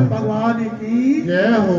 भगवान की जय हो।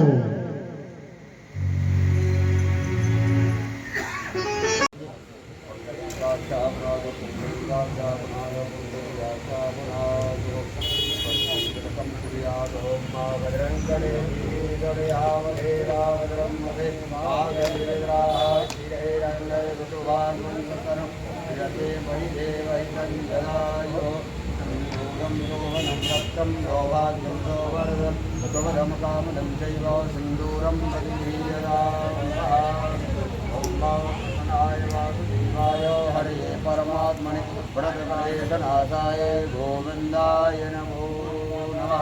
हरे परमात्मने प्रणतनाशाय गोविंदाय नमो नमः।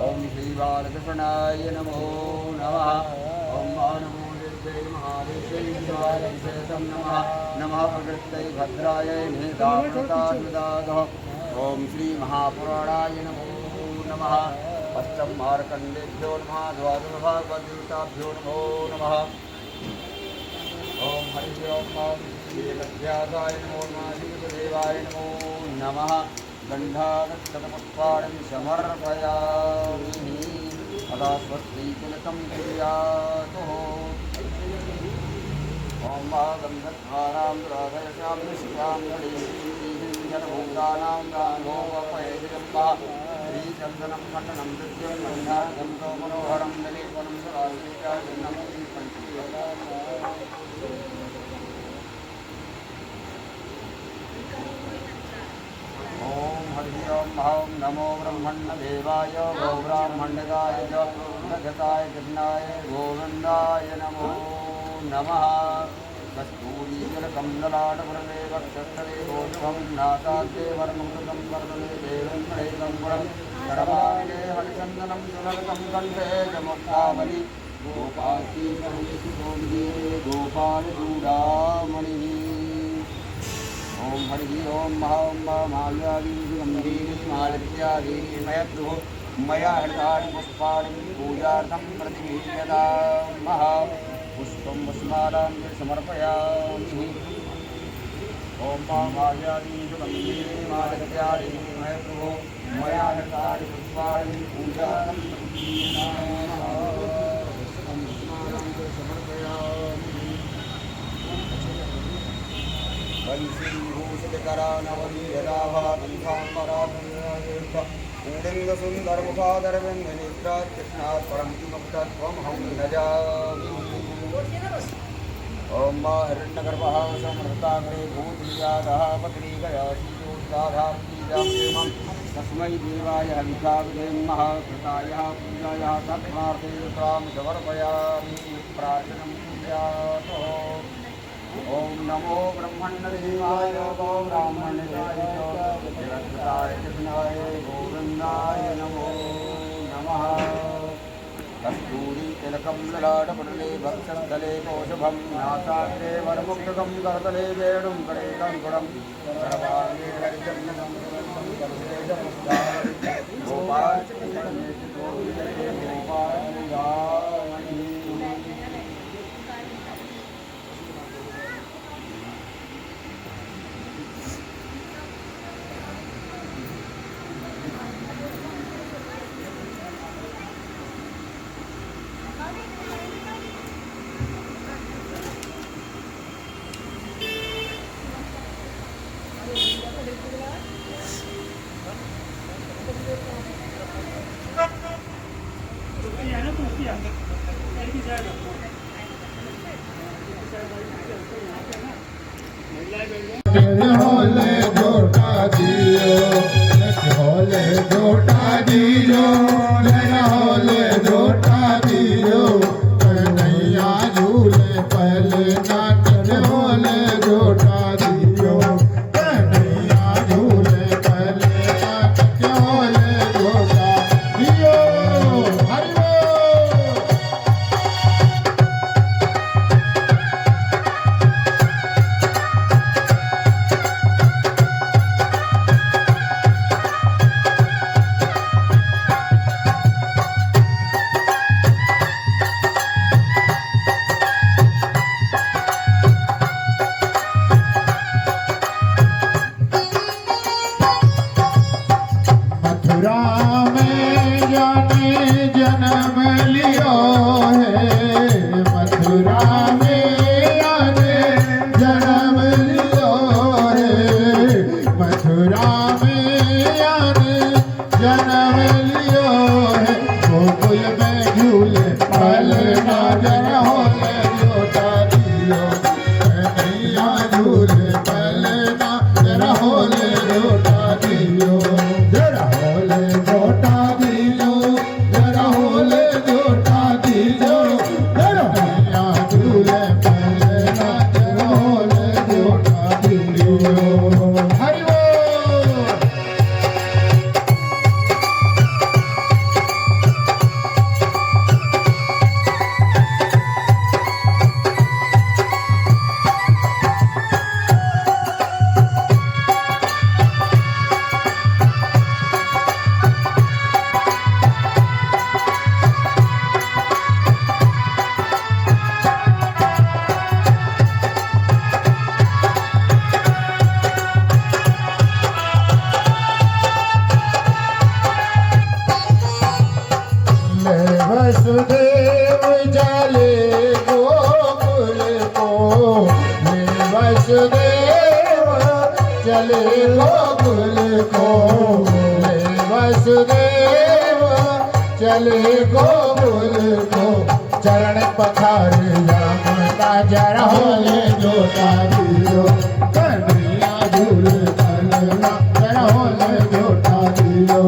ओम श्री बालकृष्णाय नमो नमः। ओम नमो देव्यै महादेव्यै शिवाय नमः। नमः प्रकृत्यै भद्राय निदानतानुदातः। ओम श्री महापुराणाय नमो नमः। अष्टम मार्कंडेभ्यो नमः। द्वादश भागवताभ्यो नमो नमः। ओम हरि ओम श्रीलक्ष्याय नमो नमः। श्रीदेवाय नमो नमः। गंधागतपुष्पाणं समर्पयामि। अदा स्वस्ति तिलकं कुर्यात्। ओम गंधद्वारां राधयसां निष्कां जनभूतानां रामोपयजम्बा श्रीचन्दनं खण्डनं नृत्यं गन्धागं मनोहरं दलीपनं सरासीकाजनं ओम हरि ओम नमो ब्रह्मण्यदेवाय गो ब्राह्मण्यदाय च नगताय कृष्णाय गोविन्दाय नमो नमः। कस्तूरी जलकमलाटभरणे वक्षस्थले गोष्ठं नासाद्ये वर्णमृतं वर्धने देवं प्रेतं गुणं करवाणे हरिचन्दनं सुललितं कण्ठे च मुक्तावली गोपाली गोपालचूडामणिः। ओम हरि ओम माल्यादीर्घम्भीरमालित्यादि मयद्रुः मया हृतानि पुष्पाणि पूजार्थं प्रतिगृह्यतामः। पुष्पं पुष्पमालां समर्पयामि। ओम माल्यादीर्घम्भीरमालित्यादि मयद्रुः मया हृतानि पुष्पाणि पूजार्थं प्रतिगृह्यतामः। पुंडिंगसुंदरमुखादरविन्दनिद्रात् कृष्णात् परं किमप्तत्वमहं न जामि। ओम हिरण्यगर्भः समृताग्रे भूतिजातः पत्नीकया शीतोत्साधात्मीजां तस्मै देवाय हविषा विधेमः। कृतायाः पूजायाः तत्मार्थे तां समर्पयामि। प्रार्थनं कुर्यात्। ओम नमो ब्रह्मण्यदेवाय गो ब्राह्मण्यदाय जगत्कृताय कृष्णाय गोविन्दाय नमो नमः। कस्तूरी तिलकं ललाटपटले वक्षस्थले कौशभं नासाग्रे वरमुक्तकं करतले वेणुं करे कङ्कुणं सर्वाङ्गे हरिचन्दनं होले जोटा दियो होले जोटा दियो होले जोटा दियो कन्हैया झूले पहले नाचन होले जोटा दियो कन्हैया झूले पहले नाचन होले जोटा दियो हरि बोल। मथुरा में जाने जन्म लियो है मथुरा में जाने जन्म लियो है मथुरा में जाने जन्म लियो है गोकुल में झूले पल नाजर होले जोटा दियो कन्हैया झूले पल नाजर होले जोटा दियो जरा होले जोटा दियो जरा होले जोटा दियो जरा कन्हैया झूले पहले नाचर होले जोटा दियो हरि बोल। वसुदेव चले गोकुल को वसुदेव चले गोकुल को वसुदेव चले गोकुल को चरण पखारिया माता जरा होले जोटा दियो कन्हैया झूले पलना जरा होले जोटा दियो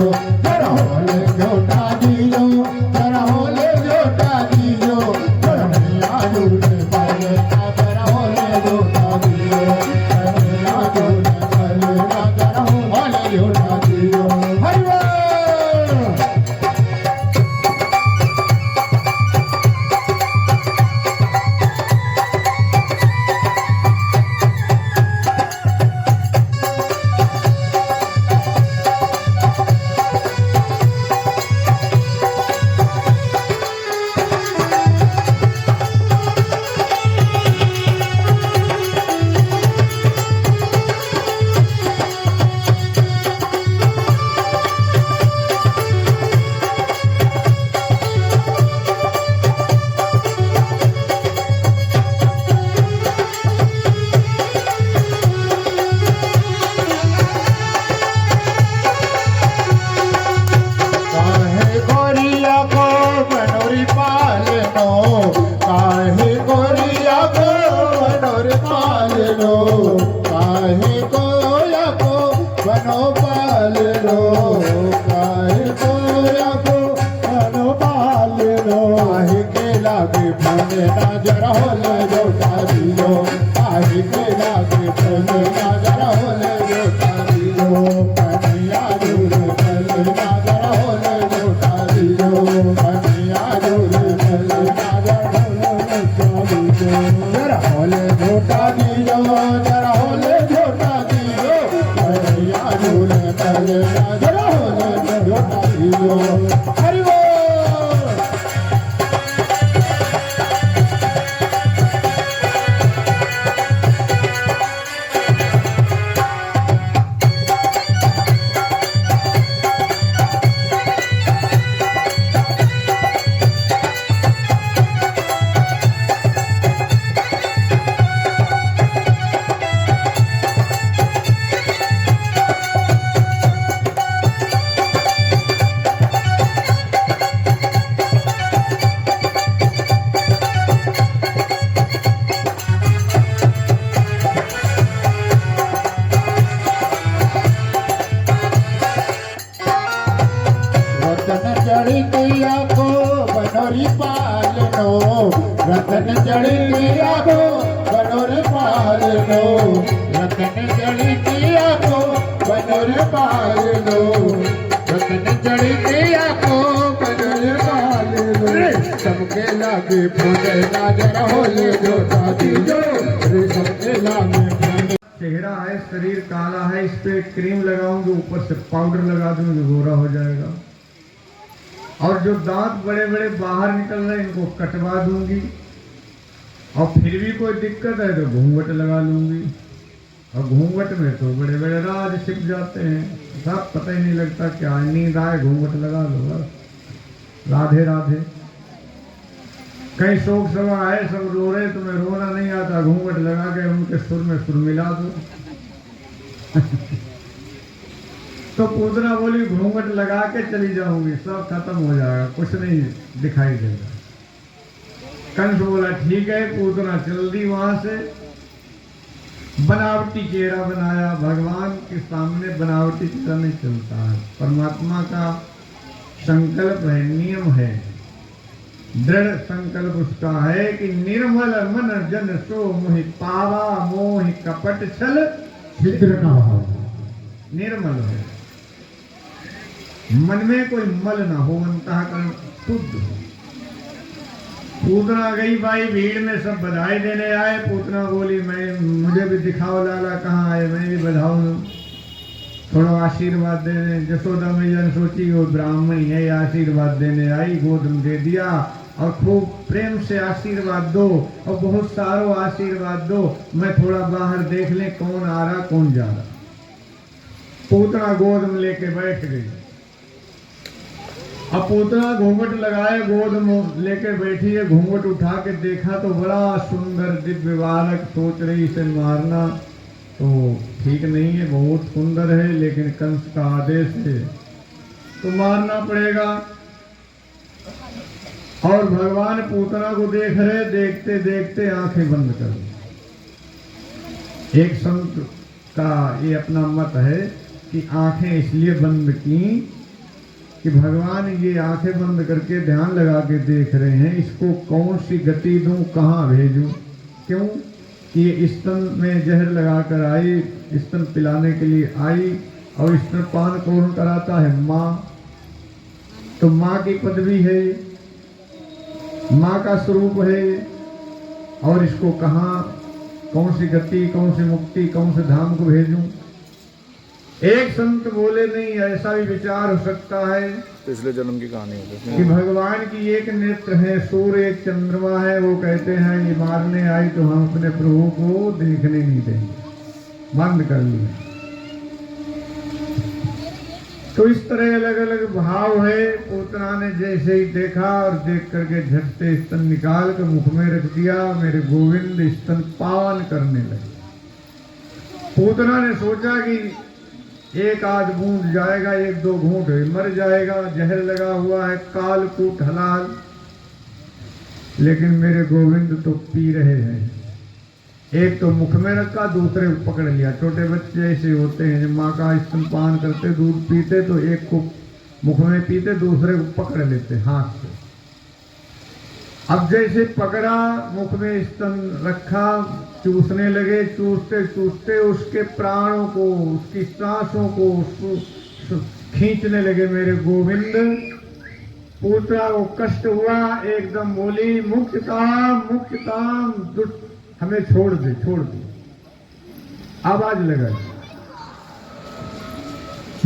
जरा होले जोटा दियो जरा होले जोटा दियो कन्हैया झूले पलना जरा होले जोटा दियो कन्हैया झूले पलना जरा होले जोटा दियो हरि बोल। काहे गोरिया को बनोरी पालनो काहे गोरिया को बनोरी पालनो काहे गोया को बनो पालनो काहे गोया को बनो पालनो काहे के लागे फने नजर होले जोटा दियो काहे के लागे फने नजर होले जोटा दियो कन्हैया झूले पहले नजर होले जोटा दियो कन्हैया झूले पहले नजर होले जोटा दियो जरा होले जोटा दियो जरा होले जोटा दियो कन्हैया झूले पहले नजर होले जोटा दियो हरि बोल। जड़ी किया को बनोर पालनो, रतन जड़ी किया को बनोर पालनो, रतन जड़ी किया को बनोर पालनो। सबके लागे फूले नजर होले जो दादी जो, सबके लागे चेहरा है, शरीर काला है, इस पे क्रीम लगाऊंगी, ऊपर से पाउडर लगा दूंगी, गोरा हो जाएगा। और जो दांत बड़े बड़े बाहर निकल रहे हैं इनको कटवा दूंगी, और फिर भी कोई दिक्कत है तो घूंघट लगा लूंगी। और घूंघट में तो बड़े बड़े राज छिप जाते हैं, सब पता ही नहीं लगता क्या नींद आए घूंघट लगा लो बस। राधे राधे। कई शोक सभा है, सब रो रहे, तुम्हें रोना नहीं आता, घूंघट लगा के उनके सुर में सुर मिला दो। तो पूतना बोली घूंघट लगा के चली जाऊंगी, सब खत्म हो जाएगा, कुछ नहीं दिखाई देगा। कंस बोला ठीक है। पूतना चल दी वहां से, बनावटी चेहरा बनाया। भगवान के सामने बनावटी चेहरा नहीं चलता है, परमात्मा का संकल्प है, नियम है, दृढ़ संकल्प उसका है कि निर्मल मन जन सो मोहि पावा, मोहि कपट छल छिद्र न हो। निर्मल है, मन में कोई मल ना हो, अंतःकरण शुद्ध हो। पूतना गई भाई, भीड़ में सब बधाई देने आए। पूतना बोली मैं मुझे भी दिखाओ लाला कहाँ आए, मैं भी बधाऊं, थोड़ा आशीर्वाद देने। जसोदा मैया ने सोची वो ब्राह्मण है, आशीर्वाद देने आई, गोद में दे दिया और खूब प्रेम से आशीर्वाद दो और बहुत सारो आशीर्वाद दो, मैं थोड़ा बाहर देख ले कौन आ रहा कौन जा रहा। पूतना गोद में लेके बैठ गई। अब पूतना घूंघट लगाए, गोद में लेके बैठी है, घूंघट उठा के देखा तो बड़ा सुंदर दिव्य बालक। सोच रही इसे मारना तो ठीक नहीं है, बहुत सुंदर है, लेकिन कंस का आदेश है तो मारना पड़ेगा। और भगवान पूतना को देख रहे, देखते देखते आंखें बंद कर दी। एक संत का ये अपना मत है कि आंखें इसलिए बंद की कि भगवान ये आंखें बंद करके ध्यान लगा के देख रहे हैं, इसको कौन सी गति दूं, कहां भेजूं। क्यों कि ये स्तन में जहर लगाकर आई, स्तन पिलाने के लिए आई, और स्तनपान कौन कराता है, माँ। तो माँ की पदवी है, माँ का स्वरूप है, और इसको कहाँ कौन सी गति, कौन सी मुक्ति, कौन से धाम को भेजूं। एक संत बोले नहीं, ऐसा भी विचार हो सकता है पिछले जन्म की कहानी है कि भगवान की एक नेत्र है, सूर्य एक चंद्रमा है, वो कहते हैं ये मारने आई तो हम अपने प्रभु को देखने नहीं देंगे, बंद कर लिया। तो इस तरह अलग अलग भाव है। पूतना ने जैसे ही देखा और देख करके झट से स्तन निकाल कर मुख में रख दिया, मेरे गोविंद स्तन पान करने लगे। पूतना ने सोचा कि एक आध बूंद जाएगा, एक दो घूंट मर जाएगा, जहर लगा हुआ है, कालकूट हलाल, लेकिन मेरे गोविंद तो पी रहे हैं। एक तो मुख में रखा, दूसरे को पकड़ लिया। छोटे बच्चे ऐसे होते हैं, जब माँ का स्तनपान करते, दूध पीते तो एक को मुख में पीते, दूसरे को पकड़ लेते हाथ से। अब जैसे पकड़ा, मुख में स्तन रखा, चूसने लगे, चूसते चूसते उसके प्राणों को, उसकी सांसों को उसको खींचने लगे मेरे गोविंद। पूतना को कष्ट हुआ, एकदम बोली मुक्तताम मुक्तताम, दुष्ट हमें छोड़ दे, छोड़ दे। आवाज लगा।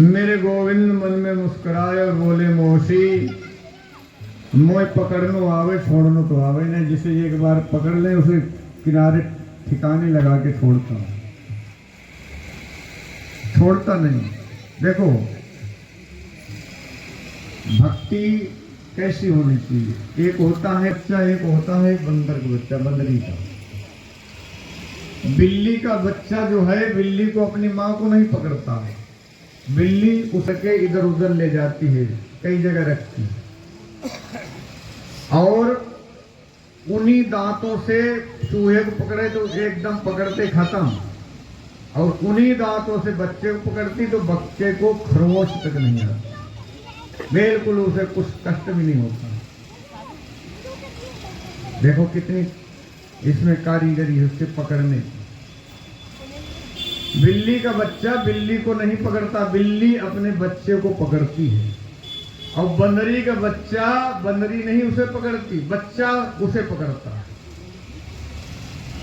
मेरे गोविंद मन में मुस्कुराए और बोले मौसी मोए पकड़नो आवे, छोड़नो तो आवे नहीं। जिसे एक बार पकड़ ले उसे किनारे ठिकाने लगा के छोड़ता हूं, छोड़ता नहीं। देखो भक्ति कैसी होनी चाहिए। एक होता है बच्चा, एक होता है बंदर का बच्चा, बंदरी का। बिल्ली का बच्चा जो है, बिल्ली को अपनी माँ को नहीं पकड़ता है, बिल्ली उसके इधर उधर ले जाती है, कई जगह रखती है, और उन्हीं दांतों से चूहे को पकड़े तो एकदम पकड़ते खत्म, और उन्हीं दांतों से बच्चे को पकड़ती तो बच्चे को खरोच तक नहीं आता, बिल्कुल उसे कुछ कष्ट भी नहीं होता। देखो कितनी इसमें कारीगरी है उससे पकड़ने की। बिल्ली का बच्चा बिल्ली को नहीं पकड़ता, बिल्ली अपने बच्चे को पकड़ती है। और बंदरी का बच्चा बंदरी नहीं उसे पकड़ती, बच्चा उसे पकड़ता है,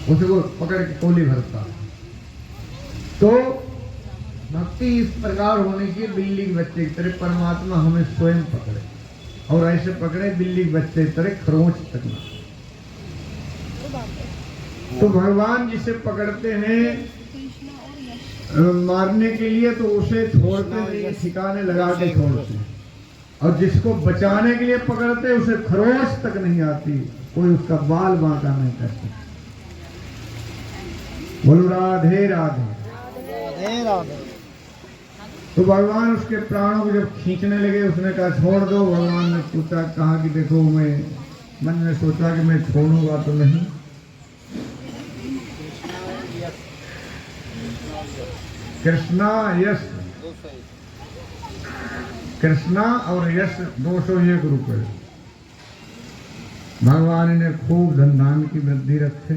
उसे वो पकड़ के कोली भरता है। तो भक्ति इस प्रकार होनी चाहिए, बिल्ली के बच्चे की तरह परमात्मा हमें स्वयं पकड़े, और ऐसे पकड़े बिल्ली के बच्चे की तरह खरोंच तक ना। तो भगवान जिसे पकड़ते हैं मारने के लिए तो उसे छोड़ते नहीं, ठिकाने लगा के छोड़ते हैं, और जिसको बचाने के लिए पकड़ते उसे खरोंच तक नहीं आती, कोई उसका बाल बांका नहीं कर सकता। बोलो राधे राधे। तो भगवान उसके प्राणों को जब खींचने लगे उसने कहा छोड़ दो। भगवान ने पूछा, कहा कि देखो मैं मन में सोचा कि मैं छोड़ूंगा तो नहीं। कृष्णा यश, कृष्णा और यश 201 रुपए। भगवान ने खूब धन धान की वृद्धि रखे।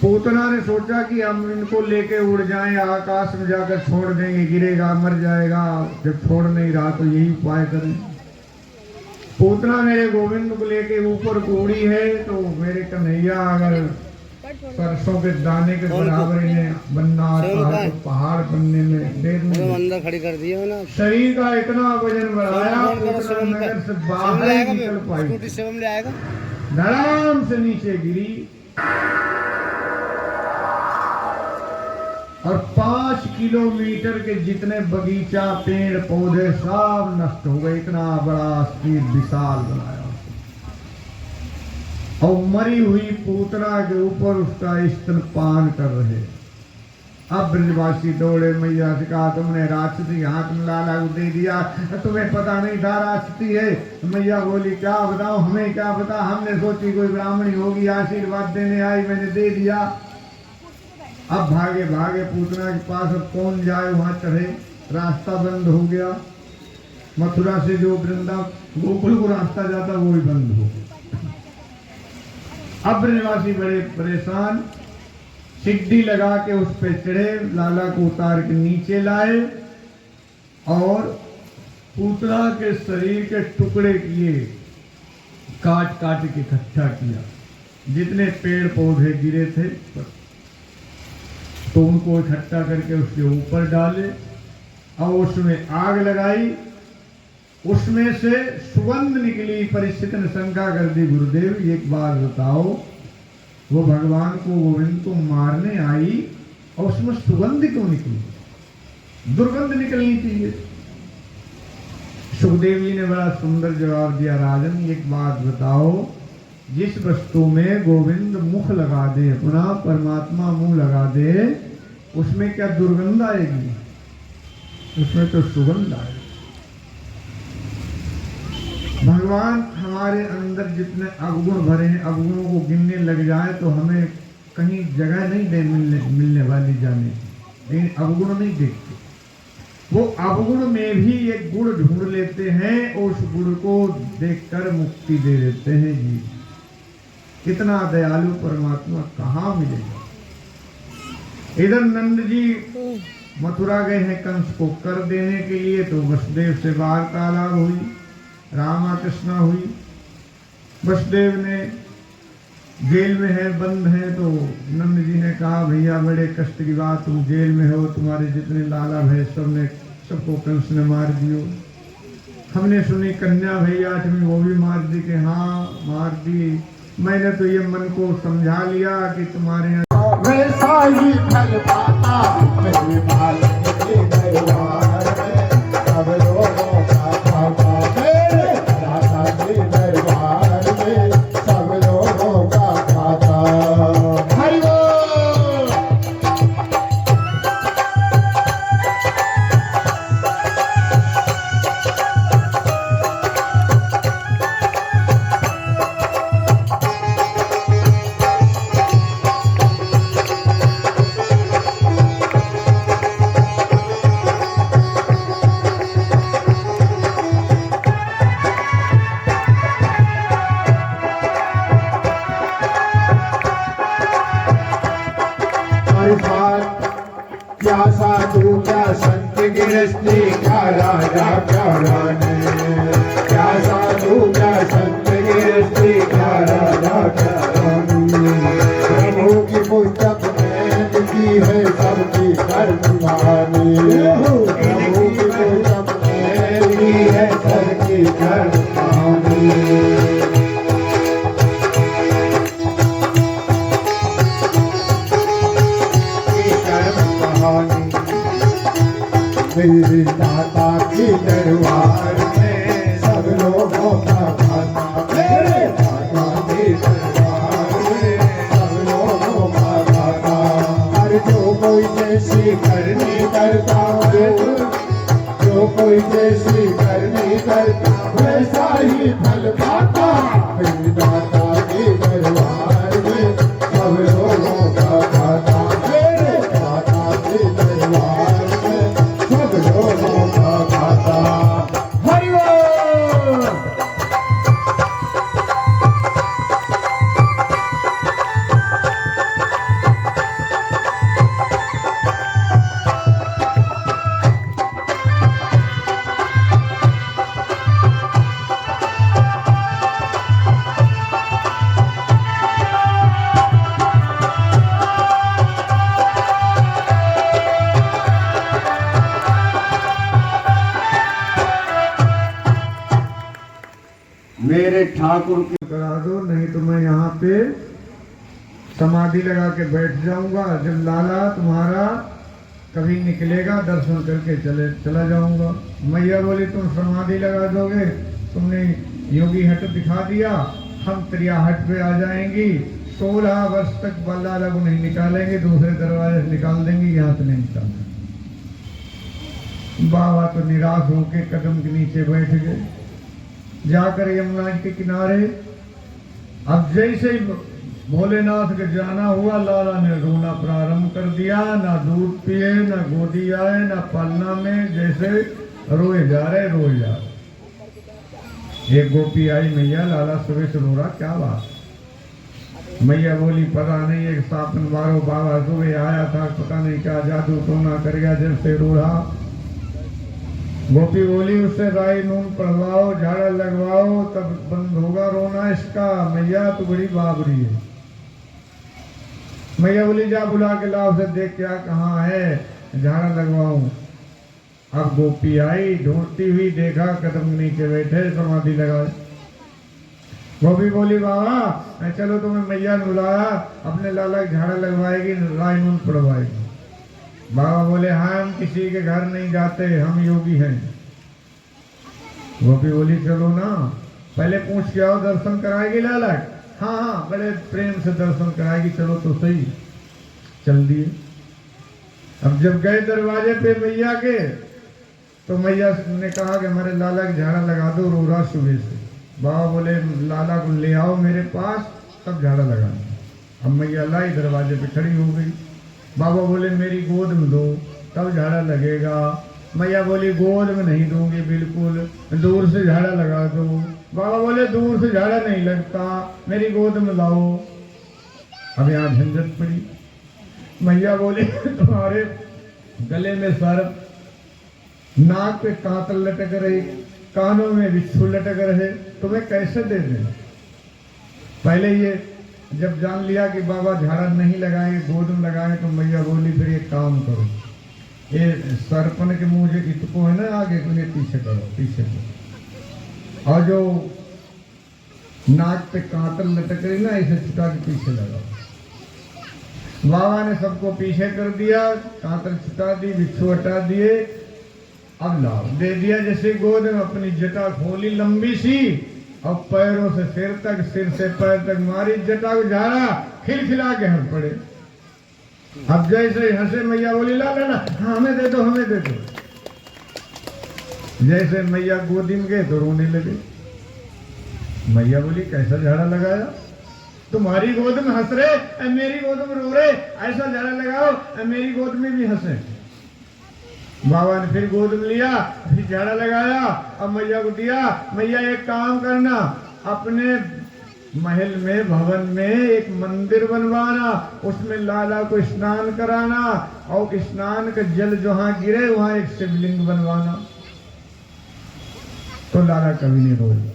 पूतना ने सोचा कि हम इनको लेके उड़ जाएं, आकाश में जाकर छोड़ देंगे, गिरेगा मर जाएगा, जब छोड़ नहीं रहा तो यही उपाय करें। पूतना मेरे गोविंद को लेके ऊपर को उड़ी है तो मेरे कन्हैया अगर सरसों के दाने के बराबर इन्हें बनना आता है तो पहाड़ बनने में देर नहीं। अंदर खड़ी कर दिया ना, शरीर का इतना वजन बढ़ाया पूतना नगर से बाहर निकल पाई, धड़ाम से नीचे गिरी और 5 किलोमीटर के जितने बगीचा पेड़ पौधे सब नष्ट हो गए। इतना बड़ा स्पीड विशाल बनाया और मरी हुई पूतना के ऊपर उसका स्तनपान कर रहे। अब ब्रजवासी दौड़े, मैया से कहा तुमने राक्षसी हाथ में लाला को दे दिया, तुम्हें पता नहीं था राक्षसी है। मैया बोली क्या बताओ, हमें क्या पता, हमने सोची कोई ब्राह्मणी होगी आशीर्वाद देने आई, मैंने दे दिया। अब भागे भागे पूतना के पास, अब कौन जाए वहां चढ़े, रास्ता बंद हो गया। मथुरा से जो वृंदावन गोकुल को रास्ता जाता वो भी बंद हो गया। अब ब्रजवासी बड़े परेशान, सिड्डी लगा के उस पे चढ़े, लाला को उतार के नीचे लाए और पूतना के शरीर के टुकड़े किए, काट काट के इकट्ठा किया। जितने पेड़ पौधे गिरे थे तो उनको इकट्ठा करके उसके ऊपर डाले और उसमें आग लगाई। उसमें से सुगंध निकली। परिस्थिति ने शंका कर दी, गुरुदेव एक बात बताओ, वो भगवान को गोविंद को मारने आई और उसमें सुगंध क्यों निकली? दुर्गंध निकलनी चाहिए। सुखदेव जी ने बड़ा सुंदर जवाब दिया, राजन एक बात बताओ, जिस वस्तु में गोविंद मुख लगा दे, अपना परमात्मा मुंह लगा दे, उसमें क्या दुर्गंध आएगी? उसमें तो सुगंध आएगी। भगवान हमारे अंदर जितने अवगुण भरे हैं, अवगुणों को गिनने लग जाए तो हमें कहीं जगह नहीं दे मिलने वाली जाने की, लेकिन अवगुण नहीं देखते। वो अवगुण में भी एक गुण ढूंढ लेते हैं और उस गुण को देखकर मुक्ति दे देते हैं। जी कितना दयालु परमात्मा कहाँ मिलेगा। इधर नंद जी मथुरा गए हैं कंस को कर देने के लिए, तो वसुदेव से वार्तालाप हुई, रामा कृष्णा हुई। वसुदेव ने जेल में है, बंद है, तो नंद जी ने कहा भैया बड़े कष्ट की बात, तुम जेल में हो, तुम्हारे जितने लाला भय सबको कंस ने मार दियो। हमने सुनी कन्या भैया तुम्हें वो भी मार दी, कि हाँ मार दी। मैंने तो ये मन को समझा लिया कि तुम्हारे यहाँ वैसा ही फल पाता मेरे मालिक के दरबार में, सब लोगों का खाता मेरे दाता के दरबार में, सब लोगों का खाता। हरि बोल। क्या साधु क्या संत गृहस्थी क्या राजा क्या रानी क्या साधु क्या संत गृहस्थी क्या राजा क्या रानी प्रभु की पुस्तक में लिखी है सबकी कर्मवानी प्रभु की पुस्तक में लिखी है सबकी कर्मवानी मेरे दाता के दरबार में सब लोगों का खाता मेरे दाता के दरबार में सब लोगों का खाता हर जो कोई जैसी करनी करता जो कोई जैसी करनी करता वैसा ही फल पाता मेरे दाता के दरबार में सब लोगों का खाता मेरे दाता के दरबार मेरे ठाकुर की करा दो, नहीं तो मैं यहाँ पे समाधि लगा के बैठ जाऊंगा। जब लाला तुम्हारा कभी निकलेगा दर्शन करके चला जाऊंगा। मैया बोली तुम समाधि लगा दोगे, तुमने योगी हट दिखा दिया, हम त्रिया हट पे आ जाएंगी। 16 वर्ष तक लाला को नहीं निकालेंगे, दूसरे दरवाजे से निकाल देंगे, यहाँ से नहीं निकालेंगे। बाबा तो निराश होके कदम के नीचे बैठ गए। जाकर यमुना के किनारे अब जैसे ही भोलेनाथ के जाना हुआ, लाला ने रोना प्रारंभ कर दिया। ना दूध पिए, ना गोदी आए, ना पालना में, जैसे रोए जा रहे। एक गोपी आई, मैया लाला सुबह से रो रहा, क्या बात? मैया बोली पता नहीं, एक सापन मारो बाबा सुबह आया था, पता नहीं क्या जादू टोना कर गया, जैसे रो रहा। गोपी बोली उससे राई नून पढ़वाओ, झाड़ा लगवाओ, तब बंद होगा रोना इसका। मैया तो बड़ी बाबरी है। मैया बोली जा बुला के लाओ, उसे देख क्या कहाँ है, झाड़ा लगवाऊं। अब गोपी आई, ढूंढती हुई देखा कदम नीचे बैठे, समाधि लगाए। गोपी बोली बाबा चलो, तुम्हें मैया ने बुलाया, अपने लाला की झाड़ा लगवाएगी, राई नून पढ़वाएगी। बाबा बोले हाँ, हम किसी के घर नहीं जाते, हम योगी हैं। गोपी बोली चलो ना, पहले पूछ के आओ, दर्शन कराएगी लाला? हाँ हाँ, बड़े प्रेम से दर्शन कराएगी, चलो तो सही। चल दिए। अब जब गए दरवाजे पे मैया के, तो मैया ने कहा कि हमारे लाला की झाड़ा लगा दो, रो रहा सुबह से। बाबा बोले लाला को ले आओ मेरे पास, तब झाड़ा लगाना। अब मैया लाई, दरवाजे पे खड़ी हो गई। बाबा बोले मेरी गोद में दो, तब झाड़ा लगेगा। मैया बोली गोद में नहीं दूंगी, बिल्कुल दूर से झाड़ा लगा दो। बाबा बोले दूर से झाड़ा नहीं लगता, मेरी गोद में लाओ। अब यहाँ झंझट पड़ी। मैया बोली तुम्हारे गले में सर्प, नाक पे कांतल लटक रही, कानों में बिच्छू लटक रहे, तुम्हें कैसे दे दें? पहले ये जब जान लिया कि बाबा झाड़ा नहीं लगाएंगे, गोद में लगाएंगे, तो मैया बोली फिर ये काम करो, ये सरपन के मुंह जो इतको है ना आगे, उन्हें पीछे करो, पीछे करो। और जो नाक पे कांतल लटक रही ना, इसे छुटा के पीछे लगाओ। बाबा ने सबको पीछे कर दिया, कांतल छुटा दी, बिच्छू हटा दिए। अब लाओ, दे दिया जैसे गोद में, अपनी जटा खोली लंबी सी, और पैरों से सिर तक, सिर से पैर तक मारी, जटा को झाड़ा, खिलखिला के हंस पड़े। अब जैसे हंसे मैया बोली ला ला ला, हमें दे दो, हमें दे दो। जैसे मैया गोदी में गए तो रोने लगे। मैया बोली कैसा झाड़ा लगाया? तुम्हारी गोद में हंस रहे, मेरी गोद में रो रहे, ऐसा झाड़ा लगाओ मेरी गोद में भी हंसे। बाबा ने फिर गोद में लिया, फिर झाड़ा लगाया, अब मैया को दिया। मैया एक काम करना, अपने महल में, भवन में एक मंदिर बनवाना, उसमें लाला को स्नान कराना और स्नान का जल जहां गिरे वहां एक शिवलिंग बनवाना। तो लाला कभी नहीं रोएगा।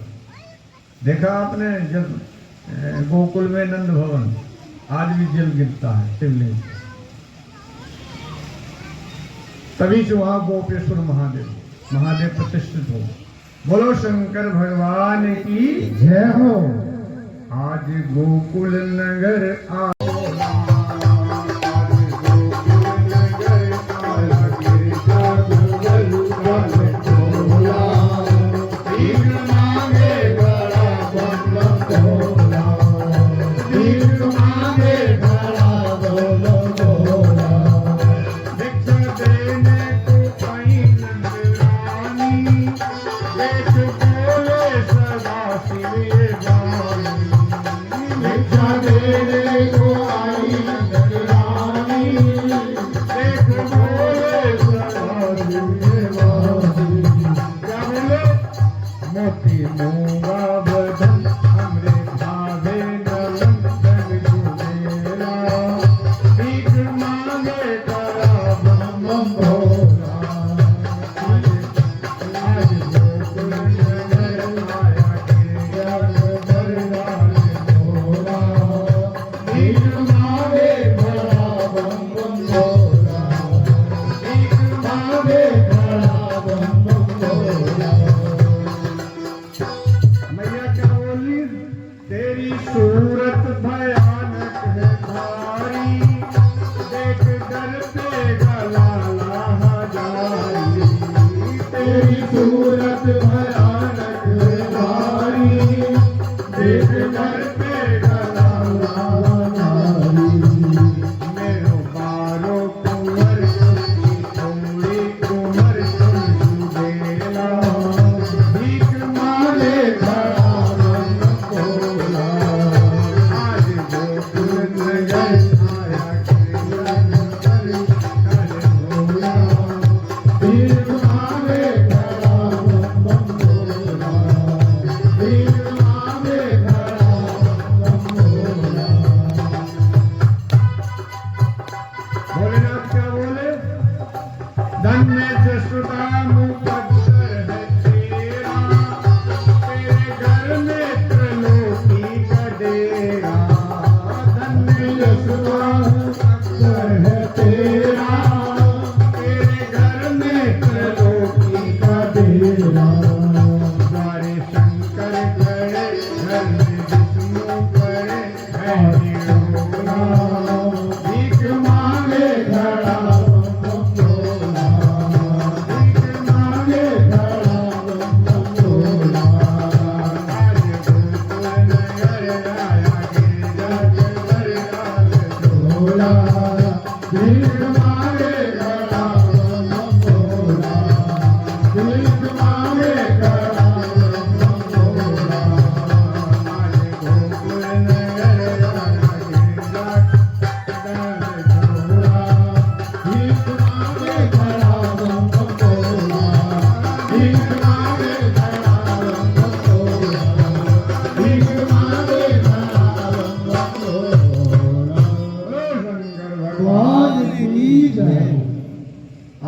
देखा आपने जब गोकुल में नंद भवन आज भी जल गिरता है शिवलिंग, तभी से वहां गोपेश्वर महादेव प्रतिष्ठित हो। बोलो शंकर भगवान की जय हो। आज गोकुल नगर आ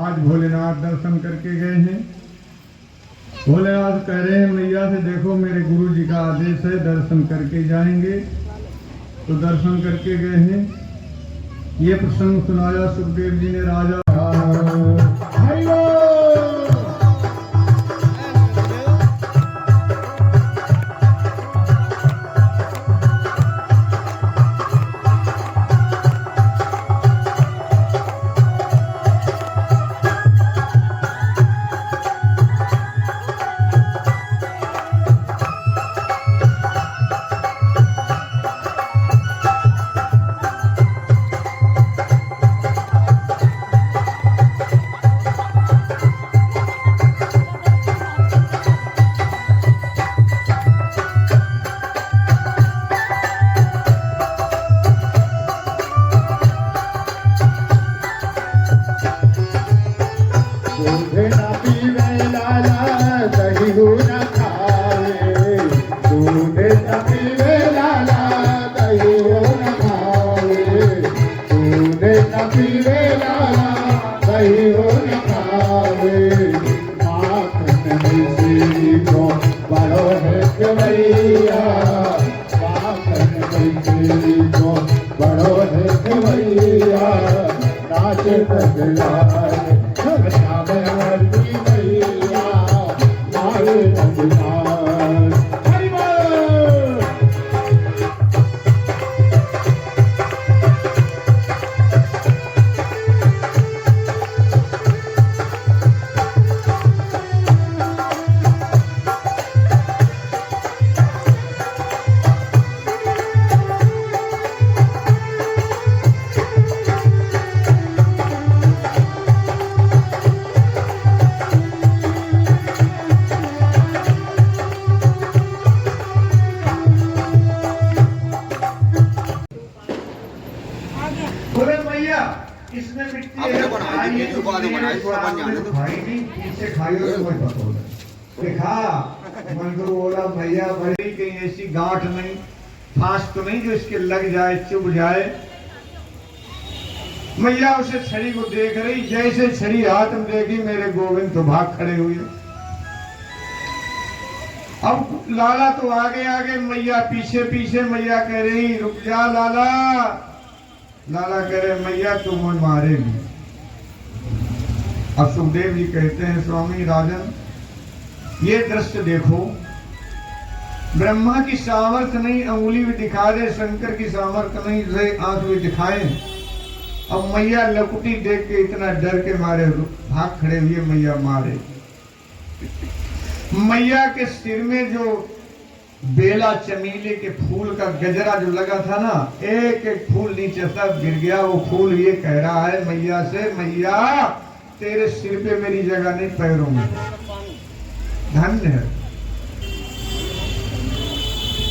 आज भोलेनाथ दर्शन करके गए हैं। भोलेनाथ कह रहे हैं मैया से, देखो मेरे गुरु जी का आदेश है दर्शन करके जाएंगे। तो दर्शन करके गए हैं। ये प्रसंग सुनाया सुखदेव जी ने राजा दूध न पीवे लाला दरबार में श्याम वर्दी मैया मारे दरबार। हरि बोल। बोले मैया इसमें मिट्टी है, अपने बनाई थी, खाइए, वीडियो बाद में बनाई, थोड़ा बन जाने दो। खाई नहीं, पीछे खाइए तो कोई पता होगा। देखा मन को बोला मैया बड़ी कहीं ऐसी गांठ नहीं, फांस तो नहीं जो इसके लग जाए, चुभ जाए। मैया उसे छड़ी को देख रही, जैसे छड़ी हाथ में देखी मेरे गोविंद तो भाग खड़े हुए। अब लाला तो आगे आगे, मैया पीछे पीछे। मैया कह रही रुक जा लाला। लाला कह रहे मैया तुम मुझे मारेगी। अब सुखदेव जी कहते हैं स्वामी राजन ये दृश्य देखो, ब्रह्मा की सामर्थ्य नहीं अंगुली भी दिखा दे, शंकर की सामर्थ्य नहीं रहे आंख भी दिखाए। अब मैया लकुटी देख के इतना डर के मारे भाग खड़े हुए, मैया मारे। मैया के सिर में जो बेला चमेली के फूल का गजरा जो लगा था ना, एक एक फूल नीचे सब गिर गया। वो फूल ये कह रहा है मैया से, मैया तेरे सिर पे मेरी जगह नहीं, पैरों में। धन्य है।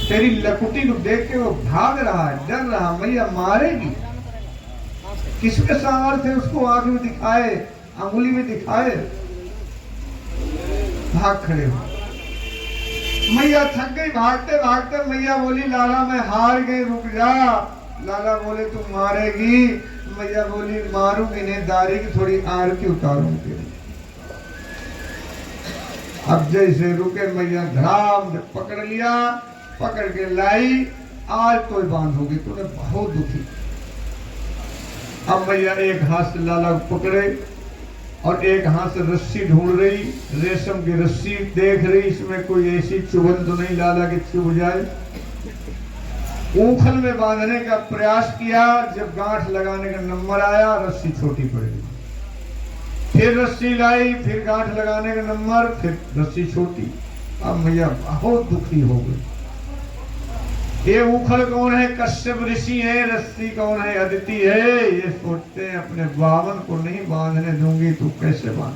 तेरी लकुटी को देख के वो भाग रहा है, डर रहा, मैया मारेगी। किसके सामर्थ्य है उसको आंख में दिखाए, अंगुली में दिखाए। भाग खड़े हो। मैया थक गई भागते भागते। मैया बोली लाला मैं हार गई, रुक जा। लाला बोले तुम मारेगी। मैया बोली मारूंगी नहीं, दारी की थोड़ी आरती उतारूंगी। अब जैसे रुके मैया धड़ाम पकड़ लिया, पकड़ के लाई। आज तो बांधोगी, तूने बहुत दुखी। अब मैया एक हाथ से लाला को पकड़े और एक हाथ से रस्सी ढूंढ रही, रेशम की रस्सी देख रही, इसमें कोई ऐसी चुभन तो नहीं लाला कि चुभ जाए। ऊखल में बांधने का प्रयास किया, जब गांठ लगाने का नंबर आया रस्सी छोटी पड़ गई। फिर रस्सी लाई, फिर गांठ लगाने का नंबर, फिर रस्सी छोटी। अब मैया बहुत दुखी हो गई। ये ऊखल कौन है? कश्यप ऋषि है। रस्सी कौन है? अदिति है। ये सोचते हैं अपने बावन को नहीं बांधने दूंगी तो कैसे बांध।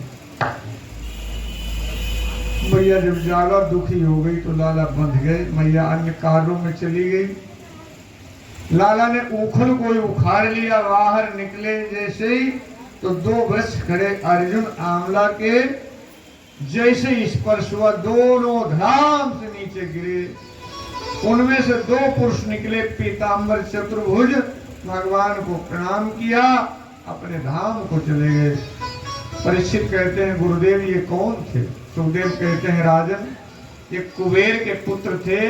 मैया जब ज्यादा दुखी हो गई तो लाला बंध गए। मैया अन्य कार्यों में चली गई। लाला ने ऊखल को उखाड़ लिया, बाहर निकले जैसे ही तो दो वृक्ष खड़े अर्जुन आमला के, जैसे ही स्पर्श हुआ दोनों धड़ाम से नीचे गिरे। उनमें से दो पुरुष निकले, पीतांबर चतुर्भुज, भगवान को प्रणाम किया, अपने धाम को चले गए। परीक्षित कहते हैं गुरुदेव ये कौन थे? सुखदेव कहते हैं राजन ये कुबेर के पुत्र थे,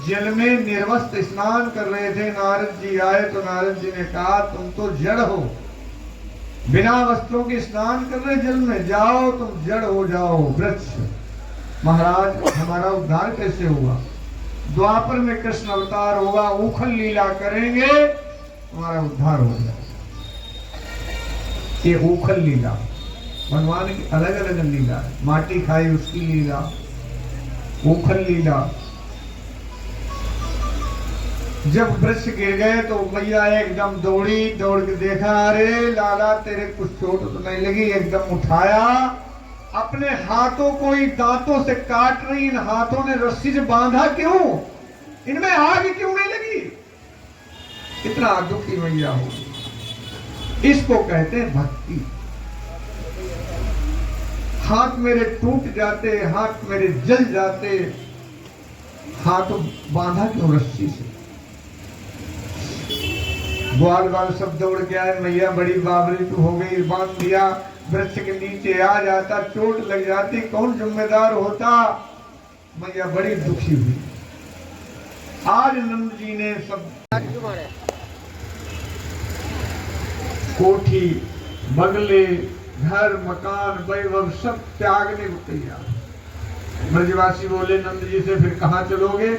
जल में निर्वस्त्र स्नान कर रहे थे। नारद जी आए तो नारद जी ने कहा तुम तो जड़ हो, बिना वस्त्रों के स्नान कर रहे जल में, जाओ तुम जड़ हो जाओ वृक्ष। महाराज हमारा उद्धार कैसे होगा? द्वापर में कृष्ण अवतार होगा, ऊखल लीला करेंगे, हमारा उद्धार हो जाएगा। ये ऊखल लीला भगवान की अलग अलग लीला है। माटी खाई उसकी लीला, ऊखल लीला। जब वृक्ष गिर गए तो मैया एकदम दौड़ी, दौड़ के देखा, अरे लाला तेरे कुछ चोट तो नहीं लगी? एकदम उठाया, अपने हाथों को ही दांतों से काट रही। इन हाथों ने रस्सी से बांधा क्यों? इनमें आग क्यों नहीं लगी? कितना दुखी मैया हो। इसको कहते हैं भक्ति। हाथ मेरे टूट जाते, हाथ मेरे जल जाते, हाथ बांधा क्यों रस्सी से? ग्वाल बाल सब दौड़ के आए, मैया बड़ी बाबरी तू हो गई, बांध दिया। वृक्ष के नीचे आ जाता, चोट लग जाती, कौन जिम्मेदार होता? मैया बड़ी दुखी हुई। आज नंद जी ने सब कोठी बंगले, घर, मकान, वैभव सब त्यागने को तैयार। ब्रजवासी बोले नंद जी से फिर कहाँ चलोगे?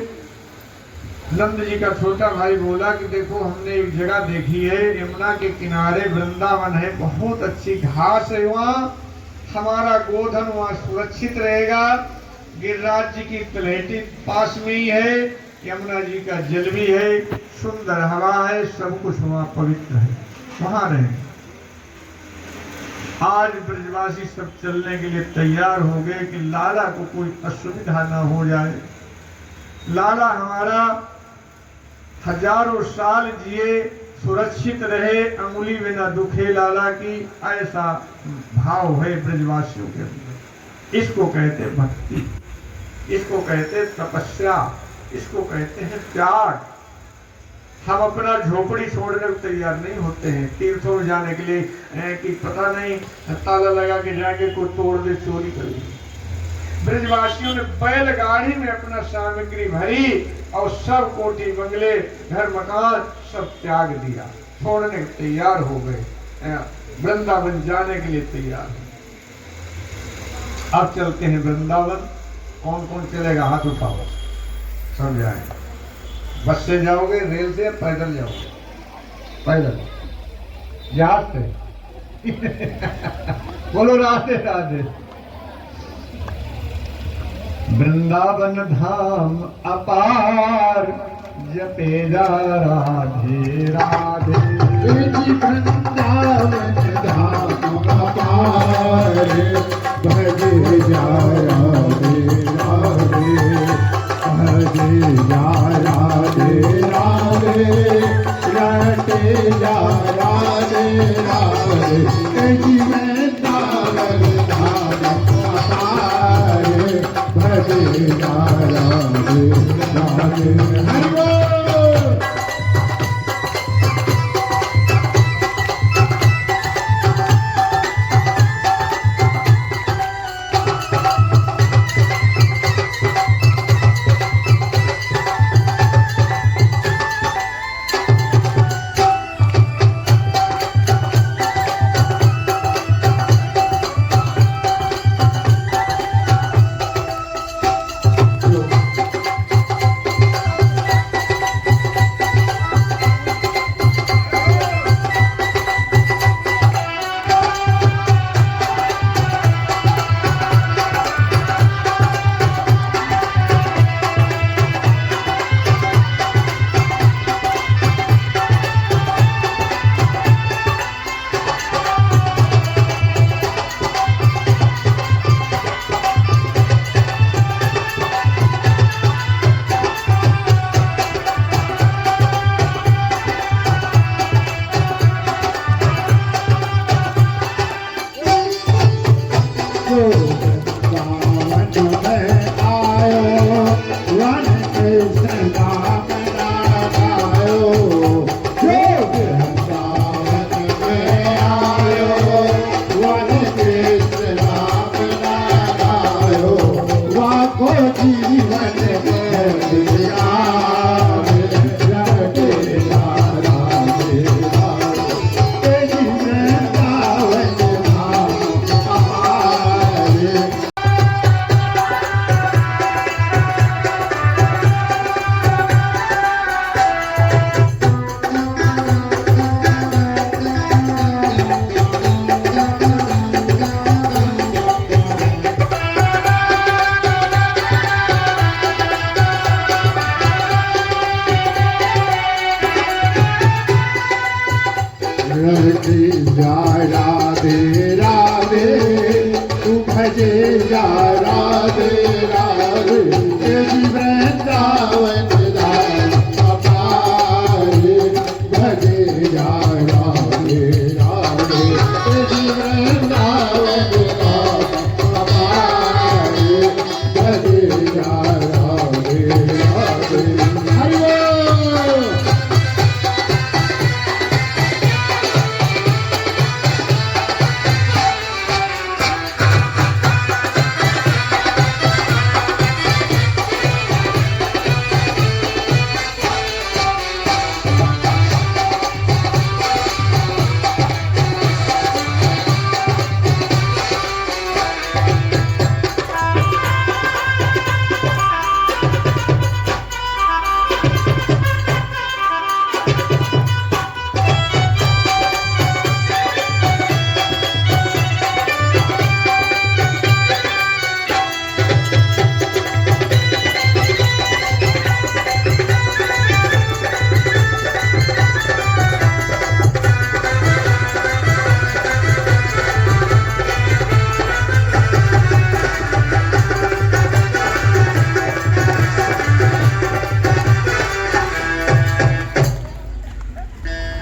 नंद जी का छोटा भाई बोला कि देखो हमने एक जगह देखी है, यमुना के किनारे वृंदावन है, बहुत अच्छी घास है वहाँ, हमारा गोधन वहाँ सुरक्षित रहेगा, गिरिराज जी की तलहटी पास में ही है, यमुना जी का जल भी है, सुंदर हवा है, सब कुछ वहाँ पवित्र है, वहाँ रहें। आज ब्रजवासी सब चलने के लिए तैयार हो गए कि लाला को कोई असुविधा ना हो जाए। लाला हमारा हजारों साल जिए, सुरक्षित रहे, अंगुली में न दुखे लाला की, ऐसा भाव है ब्रजवासियों के अंदर। इसको कहते भक्ति, इसको कहते तपस्या, इसको कहते हैं त्याग। हम अपना झोपड़ी छोड़ने को तैयार नहीं होते हैं तीर्थों में जाने के लिए कि पता नहीं ताला लगा के जाके कोई तोड़ दे, चोरी कर ले। ब्रजवासियों ने बैलगाड़ी में अपना सामग्री भरी और सब कोठी बंगले, घर मकान सब त्याग दिया, छोड़ने को तैयार हो गए, वृंदावन जाने के लिए तैयार है। अब चलते हैं वृंदावन। कौन कौन चलेगा? हाथ उठाओ, सब जाए। बस से जाओगे, रेल से, पैदल जाओगे? पैदल, जहाज से। बोलो राधे राधे। वृंदावन धाम अपार, जपे जा राधे राधे। वृंदावन धाम अपार, भजे जा राधे राधे, भजे जा राधे राधे, रटे जा राधे राधे। वृंदावन धाम अपार, भजे जा राधे राधे। हरि बोल।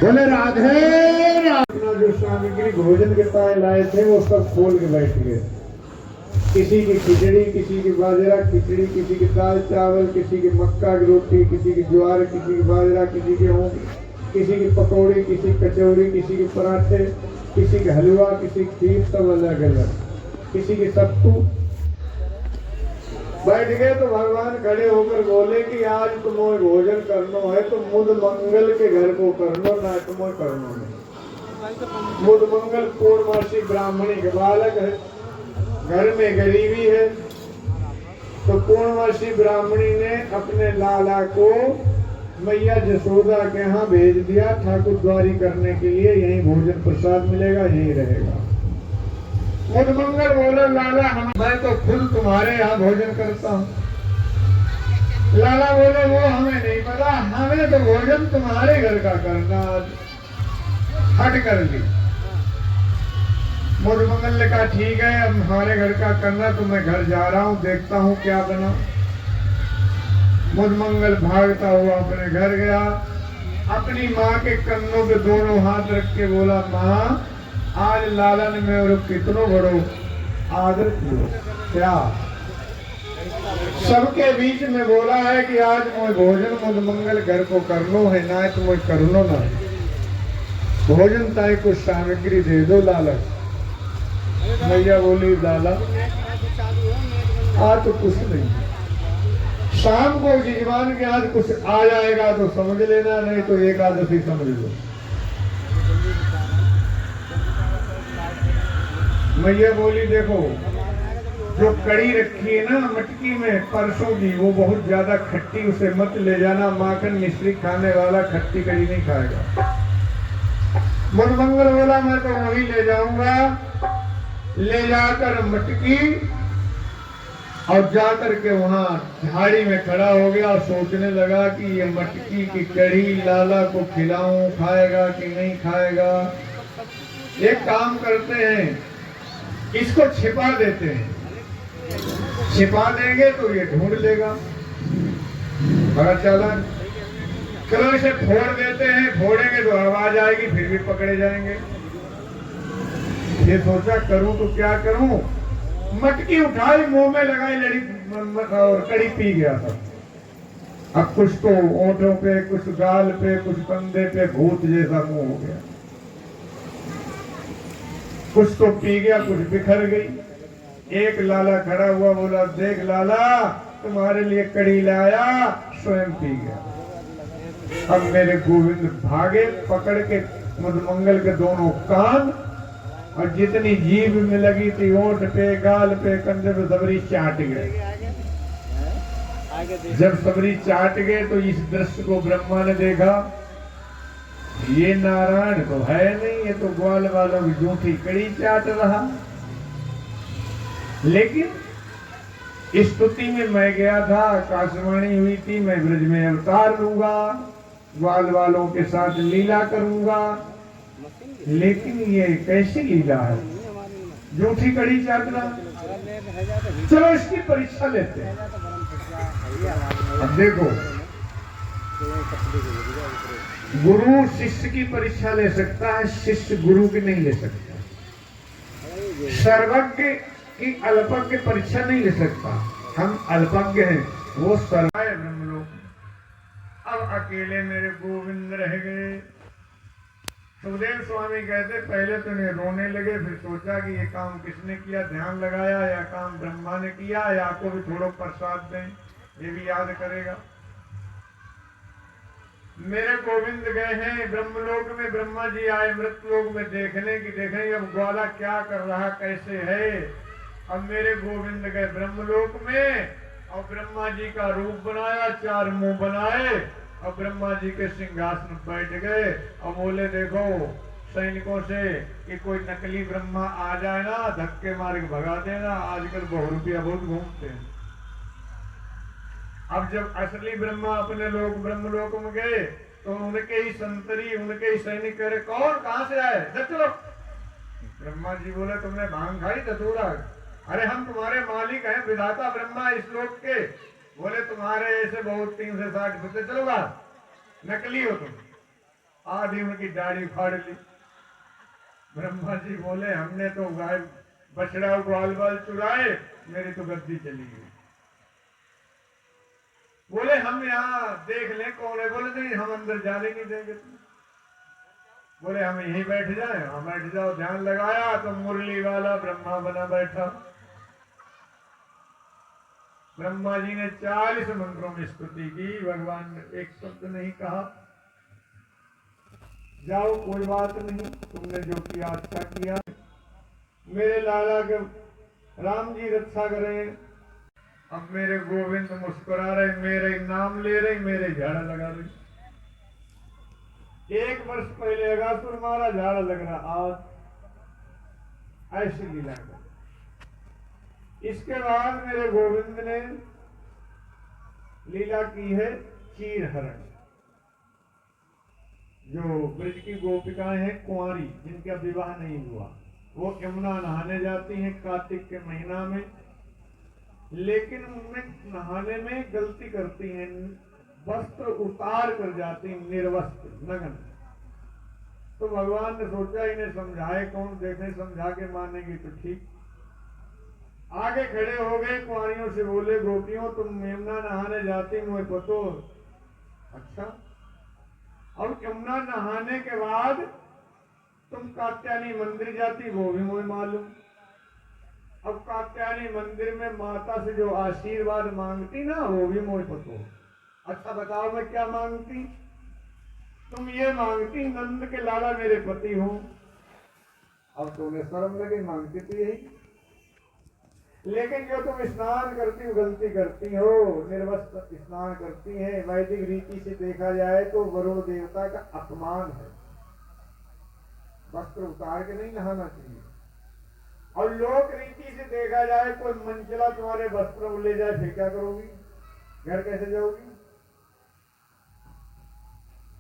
बोले राधे राधे। अपना जो सामग्री भोजन के पाए लाए थे वो सब खोल के बैठ गए। किसी की खिचड़ी, किसी की बाजरा खिचड़ी, किसी की दाल चावल, किसी की मक्का की रोटी, किसी की ज्वार, किसी की बाजरा, किसी की गेहूं, किसी की पकौड़ी, किसी की कचौड़ी, किसी के पराठे, किसी के हलवा, किसी की खीर, सब अलग अलग, किसी की सत्तू। बैठ गए तो भगवान खड़े होकर बोले कि आज तुम्हें भोजन करना है तो मुद मंगल के घर को करनो, ना तुम्हें करनो नहीं। मुद मंगल पूर्णमासी ब्राह्मणी के बालक है, घर में गरीबी है, तो पूर्णमासी ब्राह्मणी ने अपने लाला को मैया जसोदा के यहाँ भेज दिया ठाकुरद्वारी करने के लिए। यहीं भोजन प्रसाद मिलेगा, यहीं रहेगा। मुद मंगल बोले लाला मैं तो खुद तुम्हारे यहाँ भोजन करता हूँ। लाला बोले वो हमें नहीं पता, हमें तो भोजन तुम्हारे घर का करना। हट कर ली। मुद मंगल ने कहा ठीक है, अब हमारे घर का करना तो मैं घर जा रहा हूँ, देखता हूँ क्या बना। मुद मंगल भागता हुआ अपने घर गया, अपनी माँ के कन्नों पे दोनों हाथ रख के बोला माँ आज लाला ने मेरे कितनो बड़ो आदर किया। क्या सबके बीच में बोला है कि आज मैं भोजन मुद मंगल घर को करनो है, ना तो मैं करनो ना। भोजन ताई कुछ सामग्री दे दो लाला। मैया बोली लाला आज तो कुछ नहीं, शाम को यजमान के आज कुछ आ जाएगा तो समझ लेना, नहीं तो एकादशी समझ लो। मैया बोली देखो जो कड़ी रखी है ना मटकी में परसों की, वो बहुत ज्यादा खट्टी, उसे मत ले जाना। माखन मिश्री खाने वाला खट्टी कड़ी नहीं खाएगा। मुद मंगल बोला मैं तो वही ले जाऊंगा। ले जाकर मटकी और जाकर के वहां झाड़ी में खड़ा हो गया और सोचने लगा कि ये मटकी की कढ़ी लाला को खिलाऊं, खाएगा कि नहीं खाएगा। एक काम करते हैं, इसको छिपा देते हैं, छिपा देंगे तो ये ढूंढ लेगा। बड़ा चालाक। चलो इसे फोड़ देते हैं, फोड़ेंगे तो आवाज आएगी, फिर भी पकड़े जाएंगे। ये सोचा करूं तो क्या करूं। मटकी उठाई, मुंह में लगाई, लड़ी और कड़ी पी गया था। अब कुछ तो ओंठों पे, कुछ गाल पे, कुछ कंधे पे भूत जैसा मुंह हो गया। कुछ तो पी गया, कुछ बिखर गई। एक लाला खड़ा हुआ, बोला देख लाला तुम्हारे लिए कड़ी लाया, स्वयं पी गया। अब मेरे गोविंद भागे, पकड़ के मुद मंगल के दोनों कान और जितनी जीभ में लगी थी, ओंठ पे, गाल पे, कंधे पे, सबरी चाट गए। जब सबरी चाट गए तो इस दृश्य को ब्रह्मा ने देखा, ये नारायण तो है नहीं, ये तो ग्वाल वालों की जूठी कड़ी चाट रहा। लेकिन स्तुति में मैं गया था, आकाशवाणी हुई थी, मैं ब्रज में अवतार लूंगा, ग्वाल वालों के साथ लीला करूंगा। लेकिन ये कैसी लीला है, जूठी कड़ी चाटना। चलो इसकी परीक्षा लेते हैं। अब देखो, गुरु शिष्य की परीक्षा ले सकता है, शिष्य गुरु की नहीं ले सकता। सर्वज्ञ की अल्पज्ञ परीक्षा नहीं ले सकता। हम अल्पज्ञ हैं, वो सर्वज्ञ ब्रह्मलोक। अब अकेले मेरे गोविंद रह गए। सुखदेव स्वामी कहते पहले तो इन्हें रोने लगे, फिर सोचा कि ये काम किसने किया, ध्यान लगाया या काम ब्रह्मा ने किया, या आपको भी थोड़ा प्रसाद दें, ये भी याद करेगा। मेरे गोविंद गए हैं ब्रह्मलोक में, ब्रह्मा जी आए मृतलोक में देखने की, देखें अब ग्वाला क्या कर रहा, कैसे है। अब मेरे गोविंद गए ब्रह्मलोक में और ब्रह्मा जी का रूप बनाया, 4 मुंह बनाए और ब्रह्मा जी के सिंहासन बैठ गए और बोले देखो सैनिकों से कि कोई नकली ब्रह्मा आ जाए ना, धक्के मार के भगा देना, आजकल बहुरूपिया बहुत घूमते हैं। अब जब असली ब्रह्मा अपने लोग ब्रह्मलोक में गए तो उनके ही संतरी, उनके ही सैनिक कह रहे कौन कहां से आए, चलो। ब्रह्मा जी बोले तुमने भांग खाई धतूरा? अरे हम तुम्हारे मालिक हैं, विधाता ब्रह्मा इस लोक के। बोले तुम्हारे ऐसे बहुत 3 से 60 बच्चे, चलो बात नकली हो तुम। आधी उनकी दाढ़ी फाड़ ली। ब्रह्मा जी बोले हमने तो गाय बछड़ा ग्वाल बाल चुराए, मेरी तो गद्दी चली गई। बोले हम यहाँ देख लें कौन है। बोले नहीं, हम अंदर जाने नहीं देंगे। बोले हम यहीं बैठ जाएं। हाँ बैठ जाओ। ध्यान लगाया तो मुरली वाला ब्रह्मा बना बैठा। ब्रह्मा जी ने 40 मंत्रों में स्तुति की, भगवान ने एक शब्द नहीं कहा। जाओ कोई बात नहीं, तुमने जो किया अच्छा किया। मेरे लाला के राम जी रक्षा करें। अब मेरे गोविंद मुस्कुरा रहे, मेरे नाम ले रहे, मेरे झाड़ा लगा रहे। 1 वर्ष पहले अगासुर मारा, झाड़ा लग रहा आज। ऐसी लीला कर। इसके बाद मेरे गोविंद ने लीला की है क्षीर हरण। जो ब्रज की गोपिकाएं हैं कुंवारी, जिनका विवाह नहीं हुआ, वो यमुना नहाने जाती हैं कार्तिक के महीना में, लेकिन उनमें नहाने में गलती करती हैं, वस्त्र उतार कर जाती हैं, निर्वस्त्र नग्न। तो भगवान ने सोचा इन्हें समझाए कौन, देखे समझा के मानेगी तो ठीक। आगे खड़े हो गए, कुंवारियों से बोले गोपियों तुम यमुना नहाने जाती, मुझे पतो। अच्छा, अब यमुना नहाने के बाद तुम कात्यायनी मंदिर जाती, वो भी मुझे मालूम। अब कात्यायनी मंदिर में माता से जो आशीर्वाद मांगती ना, वो भी मुझे पतो। अच्छा बताओ मैं क्या मांगती? तुम ये मांगती नंद के लाला मेरे पति हो। अब तुम्हें शर्म लगे, मांगती तो यही। लेकिन जो तुम स्नान करती हो गलती करती हो, निर्वस्त्र स्नान करती हैं। वैदिक रीति से देखा जाए तो वरुण देवता का अपमान है, वस्त्र उतार के नहीं नहाना चाहिए। और लोक रीति से देखा जाए कोई मंचला तुम्हारे वस्त्र ले जाए, फिर क्या करोगी? घर कैसे जाओगी?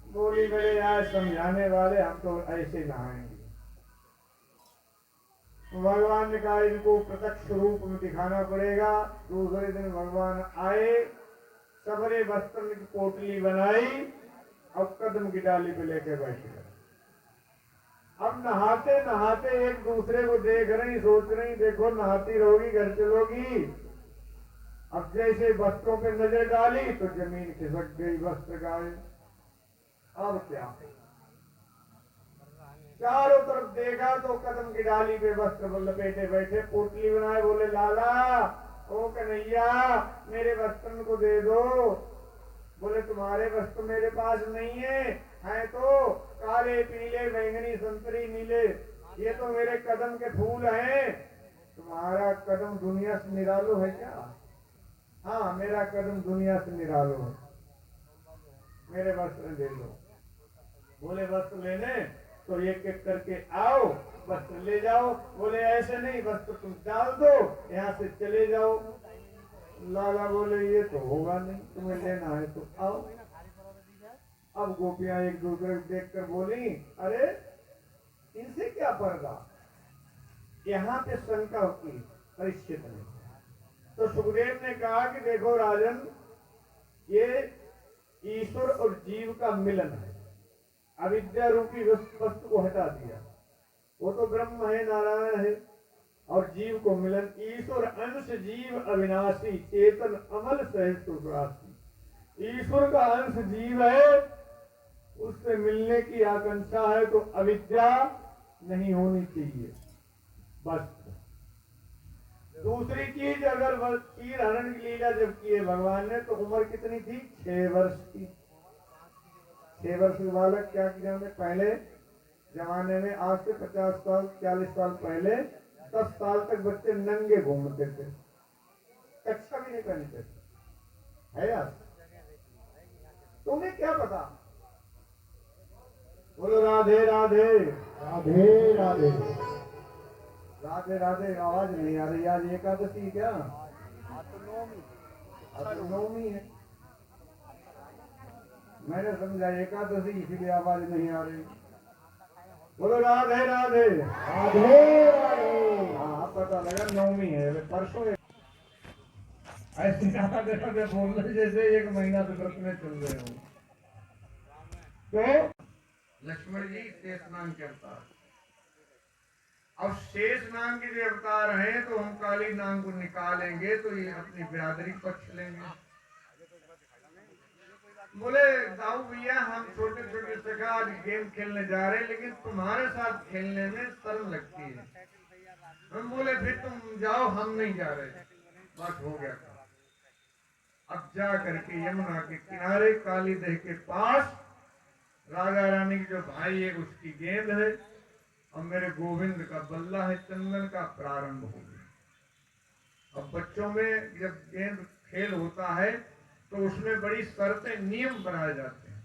बोली मेरे यार समझाने वाले, हम तो ऐसे नहाएंगे। भगवान ने कहा इनको प्रत्यक्ष रूप में दिखाना पड़ेगा। दूसरे दिन भगवान आए, सबरे वस्त्र की पोटली बनाई, अब कदम की डाली पे लेके बैठे। अब नहाते नहाते एक दूसरे को देख रही, सोच रही देखो नहाती रहोगी घर चलोगी। अब जैसे वस्त्रों पे नजर डाली तो जमीन खिसक गई, वस्त्र गायब। अब क्या? चारों तरफ देखा तो कदम की डाली पे वस्त्र लपेटे बैठे, पोटली बनाए। बोले लाला ओ कन्हैया मेरे वस्त्र को दे दो। बोले तुम्हारे वस्त्र मेरे पास नहीं है तो काले पीले बैंगनी संतरी नीले, ये तो मेरे कदम के फूल हैं। तुम्हारा कदम दुनिया से निरालो है क्या? हाँ मेरा कदम दुनिया से निरालो है, मेरे वस्त्र दे दो। बोले वस्त्र लेने तो एक एक करके आओ, वस्त्र ले जाओ। बोले ऐसे नहीं, वस्त्र तुम डाल दो, यहाँ से चले जाओ। लाला बोले ये तो होगा नहीं, तुम्हें लेना है तो आओ। अब गोपियां एक दूसरे को देखकर बोली अरे इनसे क्या पर्दा? यहाँ पे शंका की परिस्थित नहीं। तो सुखदेव ने कहा कि देखो राजन, ये ईश्वर और जीव का मिलन है। अविद्या रूपी वस्तु को हटा दिया, वो तो ब्रह्म है, नारायण है, और जीव को मिलन। ईश्वर अंश जीव अविनाशी, चेतन अमल सहज सुरासी। ईश्वर का अंश जीव है, उससे मिलने की आकांक्षा है तो अविद्या नहीं होनी चाहिए बस। दूसरी चीज, अगर क्षीर हरण की लीला जब की है भगवान ने, तो उम्र कितनी थी? 6 वर्ष की। 6 वर्ष के बालक क्या किया? पहले जमाने में, आज से 50 साल 40 साल पहले 10 साल तक बच्चे नंगे घूमते थे, कक्षा भी नहीं पहनते थे, है यार? तुम्हें क्या पता? बोलो राधे राधे राधे राधे राधे राधे। आवाज नहीं आ रही। आज एकादशी क्या? नवमी है। मैंने समझा एकादशी, इसीलिए आवाज नहीं आ रही। बोलो राधे राधे राधे राधे। हाँ पता लगा नवमी है, परसों। ऐसे राधे राधे बोल रहे जैसे 1 महीना से व्रत में चल रहे हो। तो लक्ष्मण जी शेष नाग के अवतार। अब शेष नाग के जो अवतार हैं तो हम काली नाग को निकालेंगे तो ये अपनी बिरादरी पक्ष लेंगे। बोले दाऊ भैया हम छोटे छोटे सखा आज गेम खेलने जा रहे हैं लेकिन तुम्हारे साथ खेलने में शर्म लगती है। हम बोले फिर तुम जाओ हम नहीं जा रहे। बस हो गया था। अब जा करके यमुना के किनारे काली दह के पास राजा रानी की जो भाई है उसकी गेंद है और मेरे गोविंद का बल्ला है, चंदन का प्रारंभ हो गया। अब बच्चों में जब गेंद खेल होता है तो उसमें बड़ी शर्तें नियम बनाए जाते हैं।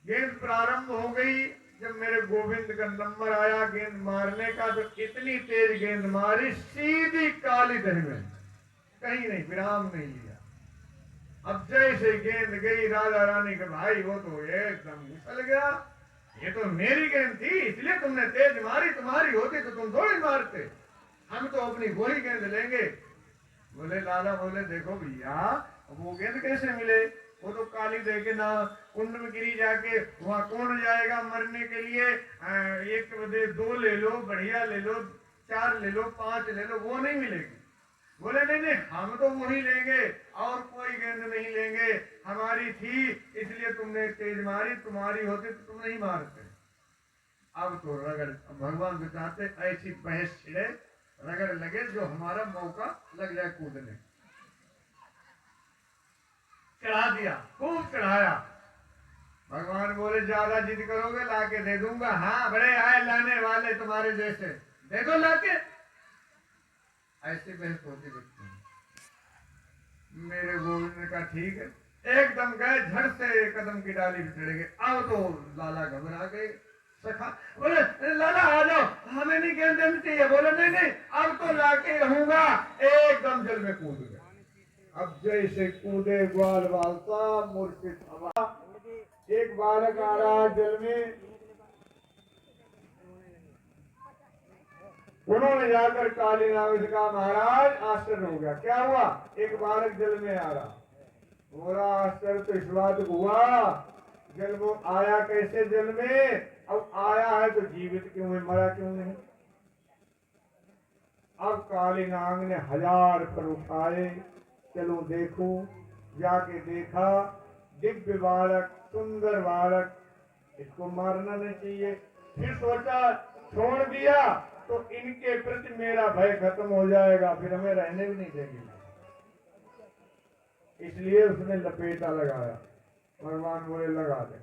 गेंद प्रारंभ हो गई। जब मेरे गोविंद का नंबर आया गेंद मारने का तो इतनी तेज गेंद मारी सीधी काली दह में, कहीं नहीं विराम नहीं लिया। अब जैसे गेंद गई राजा रानी के भाई वो तो एकदम उछल गया। ये तो मेरी गेंद थी इसलिए तुमने तेज मारी, तुम्हारी होती तो तुम थोड़ी मारते, हम तो अपनी गोली गेंद लेंगे। बोले लाला बोले देखो भैया वो गेंद कैसे मिले, वो तो काली दे के ना कुंड में गिरी जाके वहां कौन जाएगा मरने के लिए। एक बदे 2 ले लो, बढ़िया ले लो, 4 ले लो, 5 ले लो, वो नहीं मिलेगी। बोले नहीं नहीं हम तो वही लेंगे और कोई गेंद नहीं लेंगे, हमारी थी इसलिए तुमने तेज मारी, तुम्हारी होती तो तुम नहीं मारते। अब तो रगड़ भगवान बताते ऐसी बहस छिड़े रगड़ लगे जो हमारा मौका लग जाए कूदने। चढ़ा दिया, खूब चढ़ाया। भगवान बोले ज्यादा जिद करोगे लाके दे दूंगा। हाँ बड़े आए लाने वाले तुम्हारे जैसे, दे दो लाके। ऐसी बहस होती रहती है। मेरे गोविंद ने कहा ठीक है, एकदम गए झट से कदम की डाली पे चढ़े गए। अब तो लाला घबरा गए। सखा बोले लाला आ जाओ हमें नहीं गेंद देनी चाहिए। बोले नहीं नहीं अब तो लाके रहूंगा। एकदम जल में कूद गए। अब जैसे कूदे ग्वाल बालता मूर्छित हवा। एक बालक आ रहा जल में, उन्होंने जाकर काली नाग से कहा महाराज आश्चर्य हो गया। क्या हुआ? एक बालक जल में आ रहा। बोला आश्चर्य तो इस बात को हुआ जल वो आया कैसे जल में, अब आया है तो जीवित क्यों है, मरा क्यों नहीं। अब काली नाग ने 1000 पर उठाए, चलो देखो। जाके देखा दिव्य बालक, सुंदर बालक, इसको मारना नहीं चाहिए। फिर सोचा छोड़ दिया तो इनके प्रति मेरा भय खत्म हो जाएगा, फिर हमें रहने भी नहीं देंगे। इसलिए उसने लपेटा लगाया। भगवान बोले लगा दे।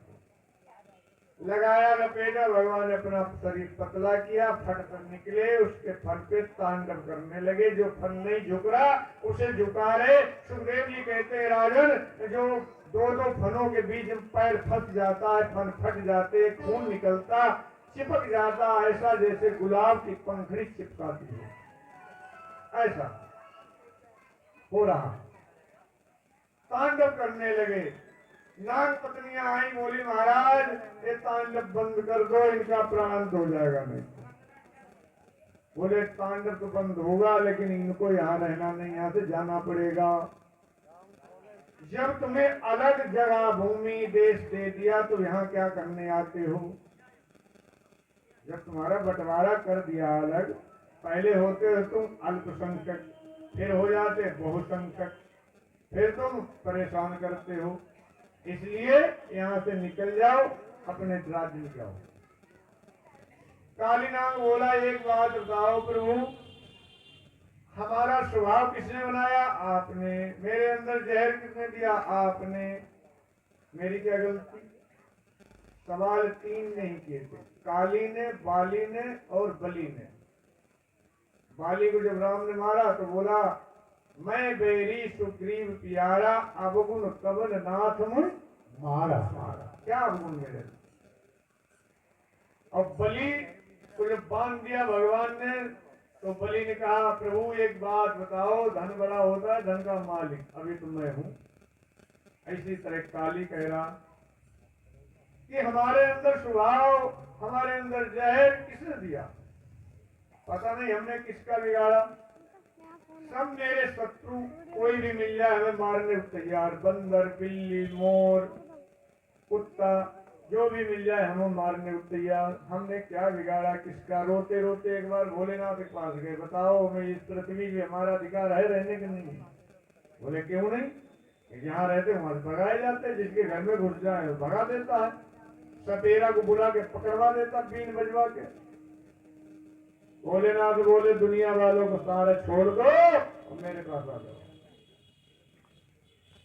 लगाया लपेटा, भगवान ने अपना शरीर पतला किया, फट पर निकले, उसके फन पे तांडव करने लगे। जो फन नहीं झुक रहा उसे झुका रहे। सुखदेव जी कहते हैं राजन जो 2-2 फनों के बीच में पैर फंस जाता है, फन फट जाते, खून निकलता, चिपक जाता, ऐसा जैसे गुलाब की पंखड़ी चिपकाती है, ऐसा हो रहा। तांडव करने लगे। नाग पत्नियां आई, बोली महाराज ये तांडव बंद कर दो, इनका प्राण हो जाएगा। नहीं बोले तांडव तो बंद होगा लेकिन इनको यहाँ रहना नहीं, यहाँ से जाना पड़ेगा। जब तुम्हें अलग जगह भूमि देश दे दिया तो यहाँ क्या करने आते हो। जब तुम्हारा बंटवारा कर दिया अलग, पहले होते हो तुम अल्पसंख्यक, फिर हो जाते बहुसंख्यक, फिर तुम परेशान करते हो, इसलिए यहाँ से निकल जाओ, अपने राज्य में जाओ। काली नाग बोला एक बात बताओ प्रभु, हमारा स्वभाव किसने बनाया? आपने। मेरे अंदर जहर किसने दिया? आपने। मेरी क्या गलती? सवाल 3 नहीं किए थे, काली ने, बाली ने और बलि ने। बाली को जब राम ने मारा तो बोला मैं बेरी सुग्रीव प्यारा, अवगुण कवन नाथ मुन मारा। क्या अवगुण मेरे? और बलि को जब बांध दिया भगवान ने तो बलि ने कहा प्रभु एक बात बताओ, धन बड़ा होता है, धन का मालिक अभी तो मैं हूं। इसी तरह काली कह रहा कि हमारे अंदर स्वभाव, हमारे अंदर जहर किसने दिया? पता नहीं हमने किसका बिगाड़ा। सब मेरे शत्रु, कोई भी मिल जाए हमें मारने को तैयार, बंदर, बिल्ली, मोर, कुत्ता, जो भी मिल जाए हम मारने को तैयार। हमने क्या बिगाड़ा किसका? रोते रोते एक बार भोलेनाथ के पास गए, बताओ मैं इस पृथ्वी पे हमारा अधिकार है रहने के नहीं है? बोले क्यों नहीं? जहाँ रहते वहां से भगाए जाते, जिसके घर में घुस जाए भगा देता है, सपेरा को बुला के पकड़वा देता बीन बजवा के। भोलेनाथ बोले दुनिया वालों को सारे छोड़ दो और मेरे पास आ जाओ।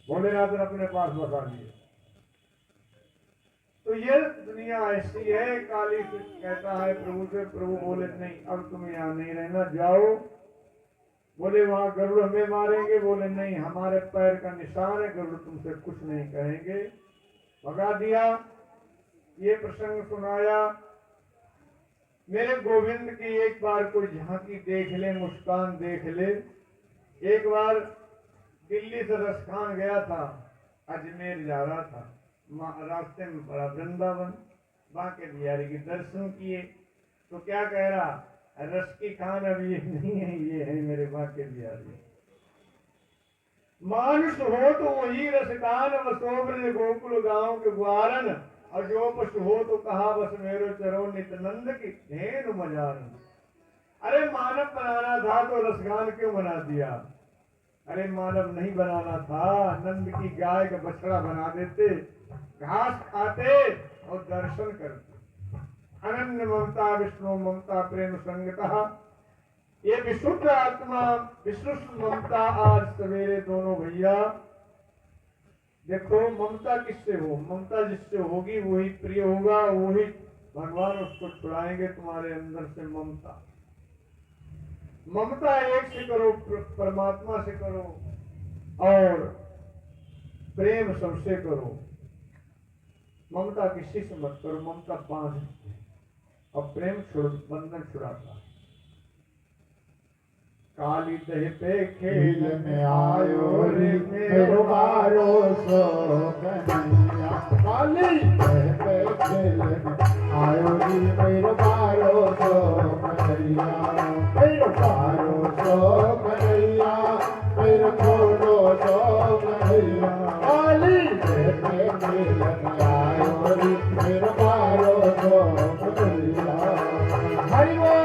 भोलेनाथ ने अपने पास बता दिए। तो ये दुनिया ऐसी है। काली से कहता है प्रभु से, प्रभु बोले नहीं अब तुम यहाँ नहीं रहना, जाओ। बोले वहां गरुड़ हमें मारेंगे, बोले नहीं हमारे पैर का निशान है, गरुड़ तुमसे कुछ नहीं कहेंगे। भगा दिया। ये प्रसंग सुनाया। मेरे गोविंद की एक बार कोई झांकी देख ले, मुस्कान देख ले। एक बार दिल्ली से रसखान गया था, अजमेर जा रहा था, रास्ते में पड़ा वृंदावन, बांके बिहारी के दर्शन किए। तो क्या कह रहा, रस की खान अब ये नहीं है, ये है मेरे बांके बिहारी। मानुष हो तो वही रसखान, वसो ब्रज गोकुल गांव के ग्वारन, और जो पशु हो तो कहा बस मेरो चरो नित्यानंद की धेनु मजान। अरे मानव बनाना था तो रसगान क्यों बना दिया? अरे मानव नहीं बनाना था, नंद की गाय का बछड़ा बना देते, घास खाते और दर्शन करते। अनन्य ममता विष्णु ममता प्रेम संगतः, ये विशुद्ध आत्मा विशुद्ध ममता आज सवेरे दोनों भैया देखो। ममता किससे हो? ममता जिससे होगी वही प्रिय होगा, वही भगवान उसको छुड़ाएंगे तुम्हारे अंदर से ममता। ममता एक से करो, परमात्मा से करो, और प्रेम सबसे करो। ममता किसी से मत करो, ममता बांध, और प्रेम बंधन छुड़ाता। काली दह पे खेल में आयो रे मेरो बारो सो कन्हैया। काली दह पे खेल में आयो रे मेरो बारो सो कन्हैया। मेरो बारो सो कन्हैया, मेरो छोड़ो सो कन्हैया। काली दह पे खेल में आयो रे मेरो बारो सो कन्हैया। हरि बोल।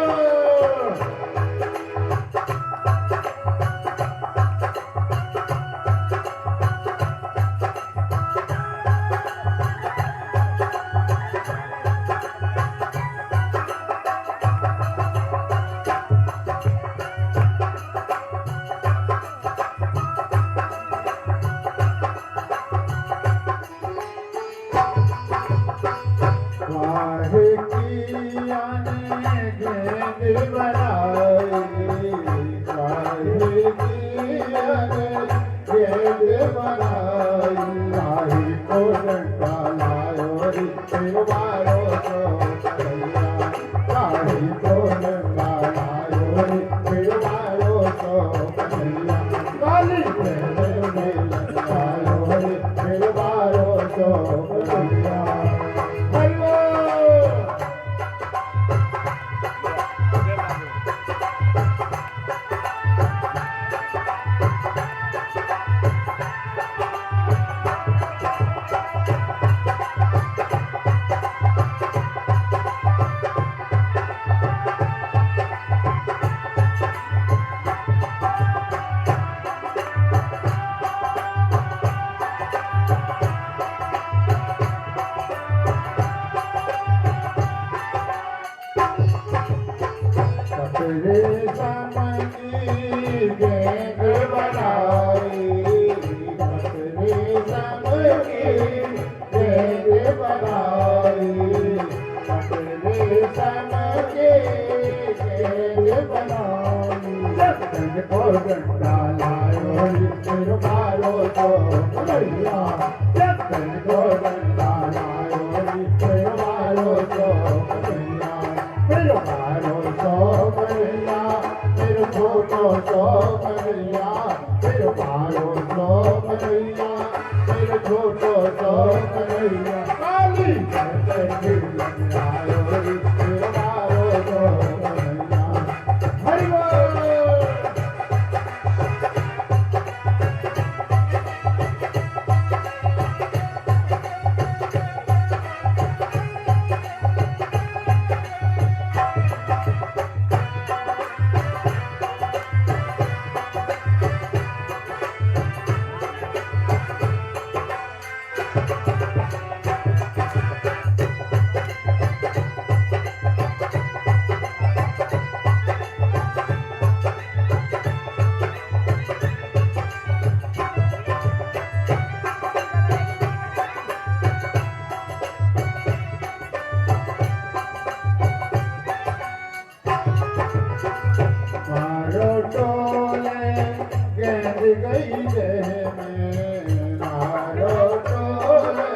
गई जय में मारो टोले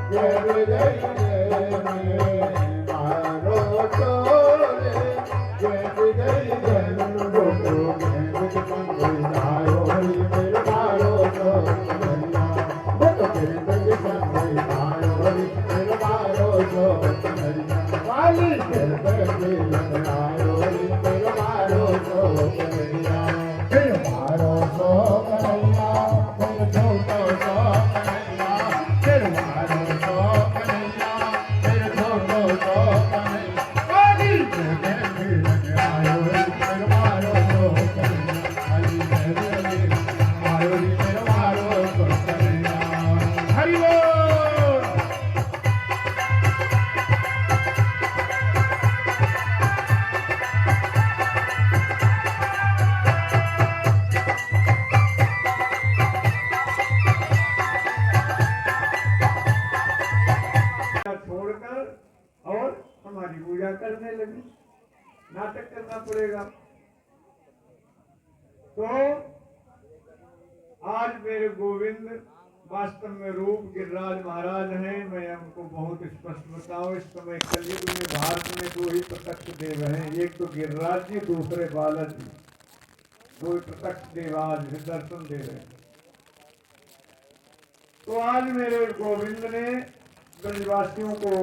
गिर गई जय में मारो टोले गिर गई जय में डोलो में कुछ संग जायो मेरे मारो टोले वो तो तेरे संग संग जायो मेरे मारो टोले वाली तेरे संग लगायो मेरे मारो टोले मारो सो कन्हैया मेरे छोटो सो कन्हैया फिर मारो सो कन्हैया मेरे छोटो सो कन्हैया वाली तेरे लगायो मेरे मारो सो कन्हैया हरी मारो मेरे मारो सो कन्हैया हरि बोल। छोड़कर और हमारी पूजा करने लगी। नाटक करना पड़ेगा। तो आज मेरे गोविंद वास्तव में रूप गिरिराज महाराज हैं। मैं हमको बहुत स्पष्ट बताऊं, इस समय कलयुग में भारत में दो ही प्रत्यक्ष देव हैं, एक तो गिरिराज जी, दूसरे बालाजी। दो ही प्रत्यक्ष देव आज दर्शन दे रहे हैं। तो आज मेरे गोविंद ने ब्रजवासियों को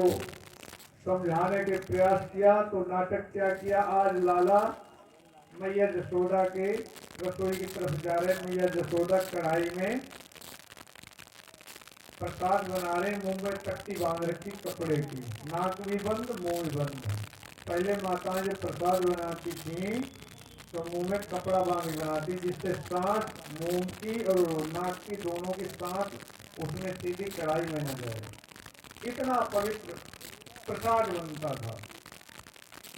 समझाने के प्रयास किया। तो नाटक क्या किया, आज लाला मैया जसोदा के रसोई की तरफ जा रहे। मैया जसोदा कढ़ाई में प्रसाद बना रहे, मुंह में तख्ती बांध रखी कपड़े की, नाक भी बंद मुंह भी बंद। पहले माताएं जब प्रसाद बनाती थी तो मुंह में कपड़ा बांध बनाती, जिससे सांस मुंह की और नाक की दोनों की सांस उसमें सीधी कढ़ाई में न जाए। इतना पवित्र प्रसाद बनता था।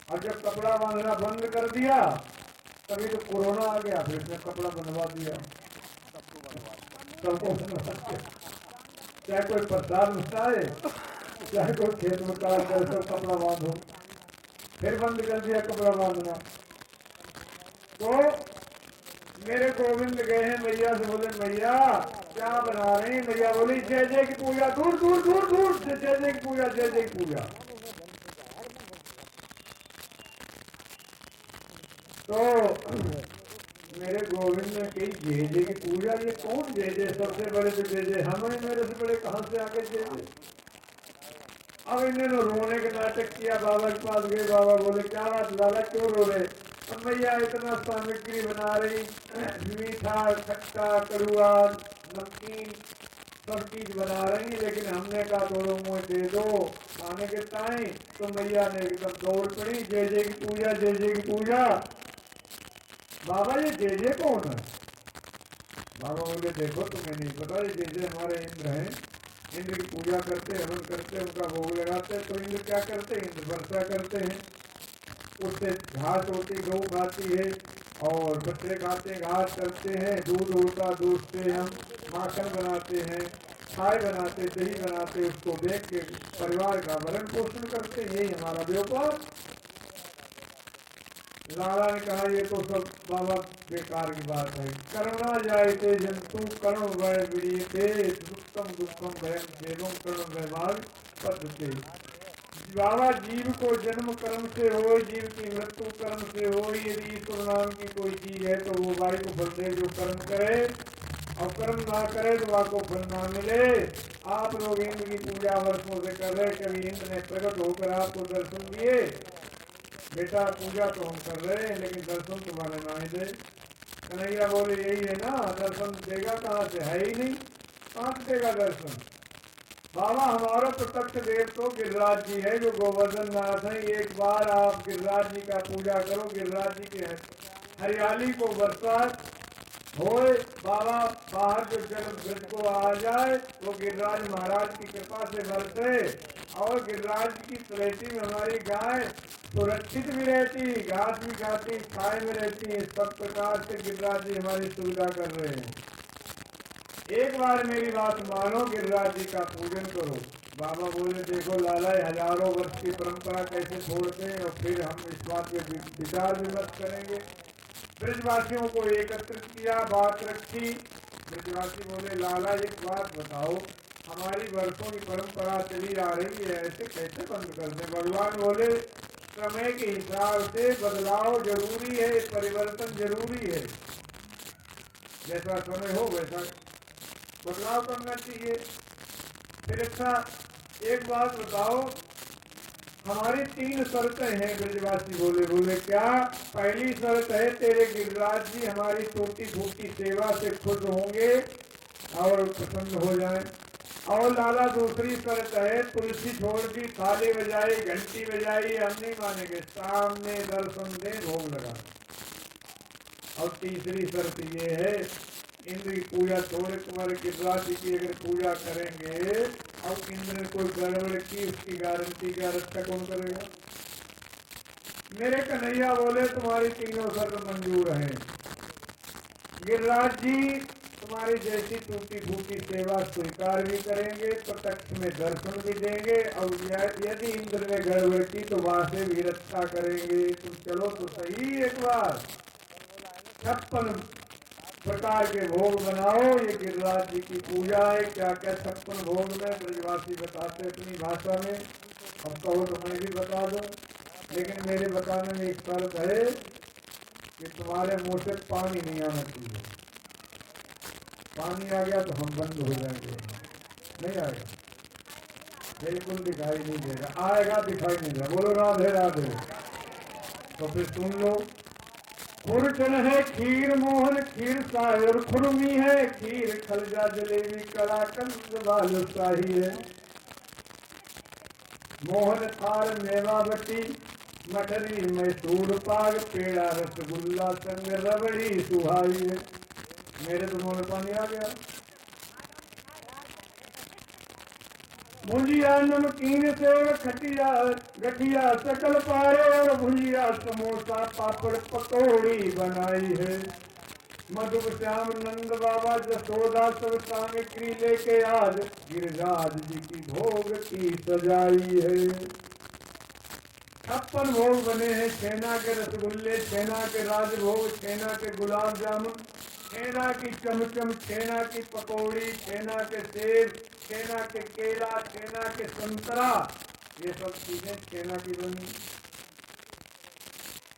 और जब कपड़ा बांधना बंद कर दिया तभी तो कोरोना आ गया, फिर उसने कपड़ा बनवा दिया, सबको बनवा दिया। चाहे कोई प्रसाद उठाए, चाहे कोई खेत में काम करे, सब कपड़ा बांधो। फिर बंद कर दिया कपड़ा बांधना। तो मेरे गोविंद गए हैं मैया से, बोले मैया क्या बना रही? मैया बोली जय जय की पूजा, दूर दूर दूर दूर से जय जय की पूजा, जय जय की पूजा। तो मेरे गोविंद ने कही जय जय की पूजा, ये कौन जय जय? सबसे बड़े तो जय जय हम ही, मेरे से बड़े कहां से आगे जय जय? अब इन्होंने रोने के नाटक किया। बाबा के पास गए, बाबा बोले क्या बात लाला क्यों रो रहे? मैया इतना सामग्री बना रही, मीठा खट्टा कड़ुआ नमकीन सब चीज बना रही, लेकिन हमने कहा थोड़ा मुँह दे दो खाने के टाइम। तो मैया ने एकदम दौड़ पड़ी, जय जय की पूजा, जय जय की पूजा। बाबा ये जय जय कौन है? बाबा बोले देखो तुम्हें नहीं पता, ये जय जय हमारे इंद्र हैं। इंद्र की पूजा करते, हवन करते, उनका भोग लगाते। तो इंद्र क्या करते? इंद्र वर्षा करते हैं, उससे घास होती, गऊ खाती है और बच्चे खाते हैं, घास करते हैं, दूध होता, दूध से हम माखन बनाते हैं, चाय बनाते, दही बनाते, उसको बेच के परिवार का भरण पोषण करते। यही हमारा व्यापार। लाला ने कहा ये तो सब बाबा बेकार की बात है। करुणा जायते जंतु करुण वय विड़ीते दुखम दुखम भयम देवम करुण व्यवहार पद्धति। बाबा जीव को जन्म कर्म से हो, जीव की मृत्यु कर्म से हो। यदि ईश्वर नाम की कोई चीज है तो वो भाई को फल दे, जो कर्म करे, और कर्म ना करे तो वह को फल ना मिले। आप लोग इंद्र की पूजा वर्षों से कर रहे, कभी इंद्र ने प्रकट होकर आपको दर्शन दिए? बेटा पूजा तो हम कर रहे हैं लेकिन दर्शन तुम्हारे ना ही दे। कन्हैया बोले यही है ना, दर्शन देगा कहाँ से? है ही नहीं, कहाँ से देगा दर्शन? बाबा हमारा प्रत्यक्ष देव तो गिरिराज जी है, जो गोवर्धन नाथ है। एक बार आप गिरिराज जी का पूजा करो, गिरिराज जी के हरियाली को बरसात होए, बाबा बाहर जो जल ब्रज को आ जाए वो गिरिराज महाराज की कृपा से बरसे, और गिरिराज की तलेटी में हमारी गाय सुरक्षित भी रहती, घास भी खाती, छाए में रहती है। सब प्रकार से गिरिराज जी हमारी सुविधा कर रहे हैं। एक बार मेरी बात मानो, गिरिराज जी का पूजन करो। बाबा बोले देखो लाला, हजारों वर्ष की परंपरा कैसे छोड़ते हैं, और फिर हम इस बात पे विचार विमर्श करेंगे। ब्रजवासियों को एकत्रित किया, बात रखी। ब्रजवासी बोले लाला एक बात बताओ, हमारी वर्षों की परंपरा चली आ रही है, ऐसे कैसे बंद कर दें? भगवान बोले समय के हिसाब से बदलाव जरूरी है, परिवर्तन जरूरी है। जैसा समय हो वैसा बदलाव करना चाहिए। फिर अच्छा एक बात बताओ, हमारी 3 शर्तें हैं। ब्रजवासी बोले क्या? पहली शर्त है तेरे गिरिराज जी हमारी टूटी फूटी सेवा से खुश होंगे और प्रसन्न हो जाएं। और लाला दूसरी शर्त है, तुलसी छोड़ दी, थाली बजाई, घंटी बजाई, हम नहीं मानेंगे, सामने दर्शन दे, भोग लगा। और तीसरी शर्त ये है, इंद्र की पूजा छोड़े, तुम्हारे गिरिराज जी की अगर पूजा करेंगे और इंद्र ने कोई गड़बड़ की, उसकी गारंटी का रक्षा कौन करेगा? मेरे कन्हैया बोले तुम्हारी तीनों शर्त मंजूर हैं। गिरिराज जी तुम्हारी जैसी टूटी फूटी सेवा स्वीकार भी करेंगे, प्रत्यक्ष में दर्शन भी देंगे, और यदि इंद्र ने गड़बड़ की तो वहां से भी रक्षा करेंगे। तुम चलो तो सही एक बार। 56 प्रकार के भोग बनाओ, ये गिरिराज जी की पूजा है। क्या क्या 56 भोग में ब्रजवासी बताते अपनी भाषा में, अब कहो तो मैं भी बता दूं, लेकिन मेरे बताने में एक शर्त है कि तुम्हारे मुंह से पानी नहीं आना चाहिए। पानी आ गया तो हम बंद हो जाएंगे, नहीं आएगा, बिल्कुल दिखाई नहीं देगा, आएगा दिखाई नहीं देगा। बोलो राधे राधे। तो फिर सुन लो, खुरचन है खीर मोहन, खीर शाही और खुरमी है, खीर खलजा जलेबी कलाकंद बालूशाही है। मोहन थार मेवा बटी, मठरी मैसूर पाग, पेड़ा रसगुल्ला संग रबड़ी सुहाई है। मेरे तो मुंह में पानी आ गया। भुजिया नमकीन सेव खटिया गठिया सकल पाए, और भुजिया समोसा पापड़ पकौड़ी बनाई है। मधुप श्याम नंद बाबा जसोदा सब सामग्री लेके आज गिरिराज जी की भोग की सजाई है। 56 भोग बने हैं, छेना के रसगुल्ले, छेना के राजभोग, छेना के गुलाब जामुन, छेना की चमचम, छेना की पकौड़ी, छेना के सेब, छेना के केला, छेना के संतरा, ये सब चीजें छेना की बनी।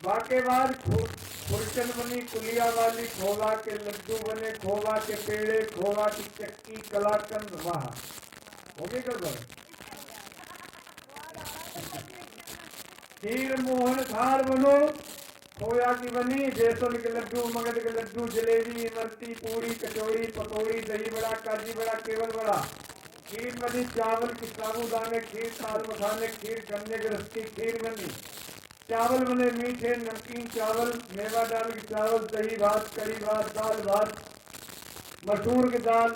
बाके बाद खुरचन बनी कुलिया वाली, खोवा के लड्डू बने, खोवा के पेड़े, खोवा की चक्की, कलाकंद, वाह हो गई गड़बड़। खीर मोहन थार बनो, खोया की बनी, बेसन के लड्डू, मगध के लड्डू, जलेबी, इमरती, पूरी, कचौड़ी, पकौड़ी, दही बड़ा, काजी बड़ा, केवल बड़ा। खीर बनी चावल की, साबूदाने खीर, दाल मखाने खीर, गन्ने की रस की खीर बनी। चावल बने मीठे नमकीन चावल, मेवा डाल की चावल, दही भात, कड़ी भात, दाल भात, मसूर की दाल,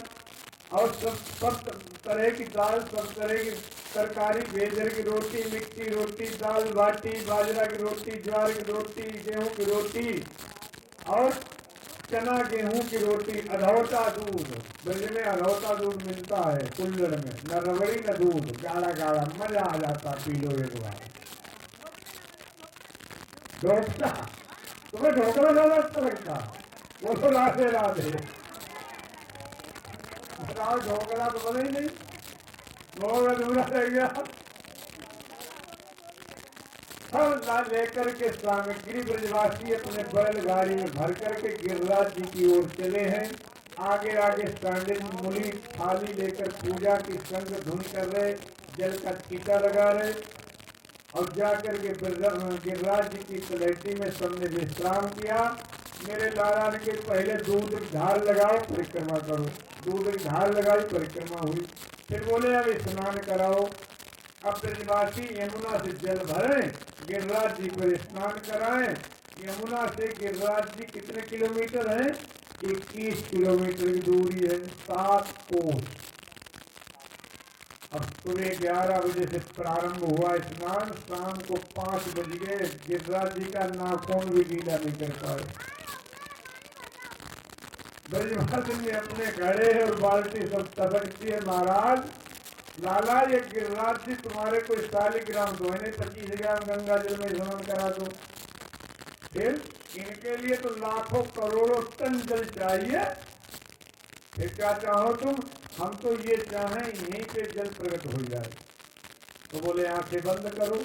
और सब तरह की दाल, सब तरह की तरकारी, बेजर की रोटी, मिट्टी रोटी, दाल बाटी, बाजरा की रोटी, ज्वार की रोटी, गेहूं की रोटी, और चना गेहूं की रोटी, अधौटा दूध। ब्रज में अधौटा दूध मिलता है कुल्लड़ में, न रबड़ी न दूध, गाढ़ा गाढ़ा, मजा आ जाता, पी लो एक बार। ढोकला, तुम्हें ढोकला ज्यादा अच्छा लगता? वो तो राधे राधे। ढोकला तो बने ही नहीं, भोग अधूरा रह गया। सब लेकर के सामग्री ब्रजवासी अपने बैलगाड़ी में भर करके गिरिराज जी की ओर चले हैं। आगे आगे सांडिल मुनि थाली लेकर पूजा की संग धुन कर रहे, जल का टीका लगा रहे, और जाकर के गिरिराज जी की तलहटी में सबने विश्राम किया। मेरे लाला ने के पहले दूध की धार लगाओ, परिक्रमा करो। दूध की धार लगाई, परिक्रमा हुई। फिर बोले अब स्नान कराओ। अब ब्रजवासी यमुना से जल भरें, गिरिराज जी को स्नान कराएं। यमुना से गिरिराज जी कितने किलोमीटर है? 21 किलोमीटर की दूरी है, 7 कोस। अब सुबह 11 बजे से प्रारंभ हुआ स्नान, शाम को 5 बज गए। गिरिराज जी का नाखून भी गीला नहीं कर पाए। ब्रजवासी ने अपने घड़े और बाल्टी सब तबकती है, महाराज लाला ये गिरिराज जी तुम्हारे को 40 ग्राम दो, 25 ग्राम गंगा जल में स्नान करा दो। फिर इनके लिए तो लाखों करोड़ों टन जल चाहिए। फिर क्या चाहो तुम? हम तो ये चाहें यहीं पे जल प्रकट हो जाए। तो बोले आंखें बंद करो।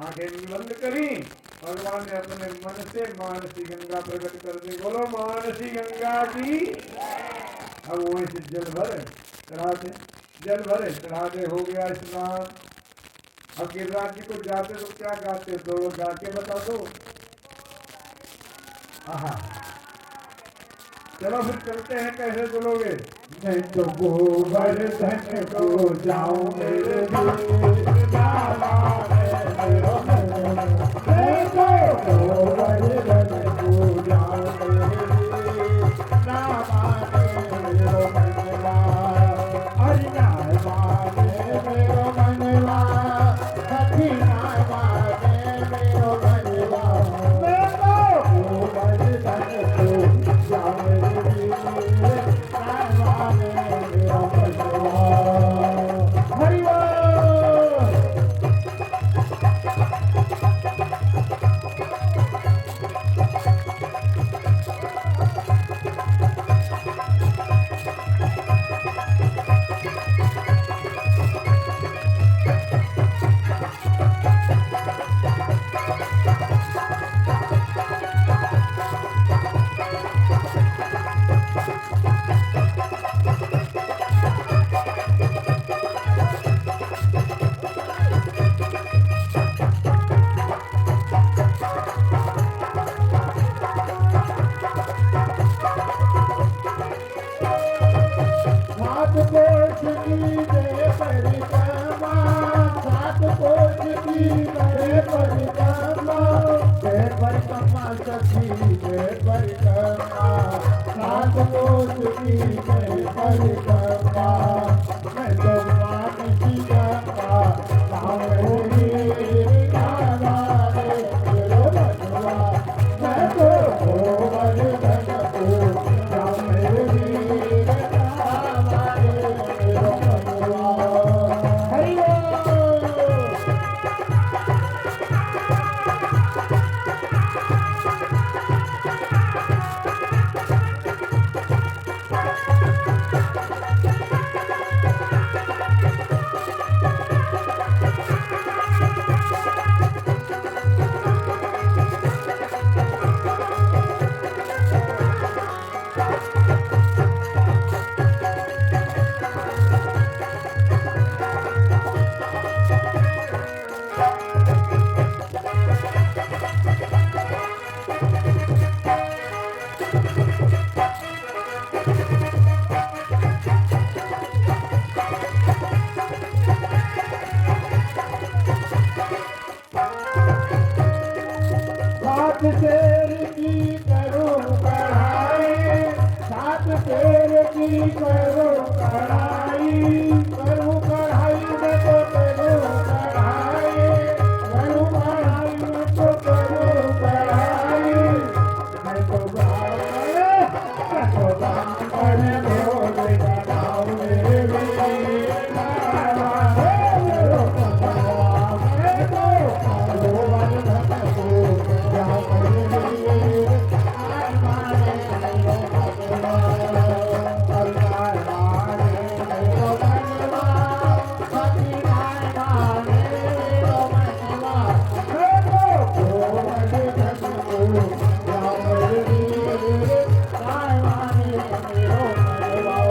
आंखें बंद करी, भगवान ने अपने मन से मानसी गंगा प्रकट कर दी। बोलो मानसी गंगा की। अब वो इसे जल भरे चढ़ाते, जल भरे चढ़ाते, हो गया स्नान। अब गिरिराज जी को जाते तो क्या गाते? तो वो गा के बता दो। आहा, चलो फिर चलते हैं। कैसे चलोगे? मैं तो गोवर्धन को जाऊं मेरे वीर बाबा मेरो मनवा। मैं तो गोवर्धन को जाऊं मेरे वीर बाबा मेरो मनवा। हरि नाम माने मेरो मनवा, हरि नाम माने मेरो मनवा। मैं तो गोवर्धन को जाऊं मेरे वीर बाबा मेरो मनवा। हरि बोल। सात कोष की जय परिक्रमा, सात कोष की जय परिक्रमा, जय परिक्रमा सखी जय परिक्रमा, सात कोष की जय परिक्रमा। मैं तो मानसी गंगा जाऊं मेरे बाबा मेरो मनवा। मैं तो गोवर्धन को जाऊं मेरे वीर बाबा मेरो मनवा। हरि बोल। सात शेर की करो कढ़ाई, सात शेर की करो कढ़ाई, करूँ कढ़ाई में तो करो कढ़ाई, करूँ कढ़ाई में तो करो कढ़ाई। मैं तो ब्राह्मण भोले बनाऊं मेरे वीर बाबा मेरो मनवा। मैं तो गोवर्धन को जाऊं मेरे वीर बाबा मेरो मनवा। हरि माने मेरो मनवा, हरि माने मेरो मनवा। मैं तो गोवर्धन को जाऊं मेरे वीर बाबा मेरो मनवा।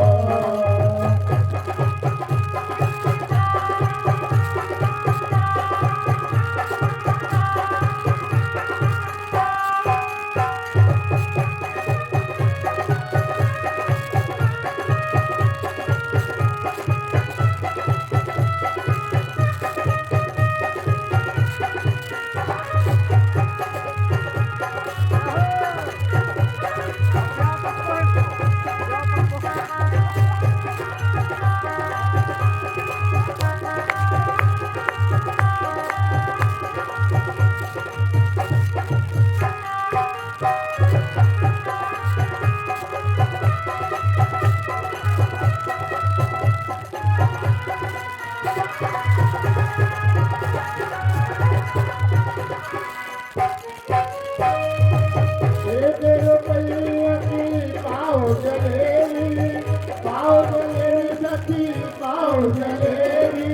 जलेबी,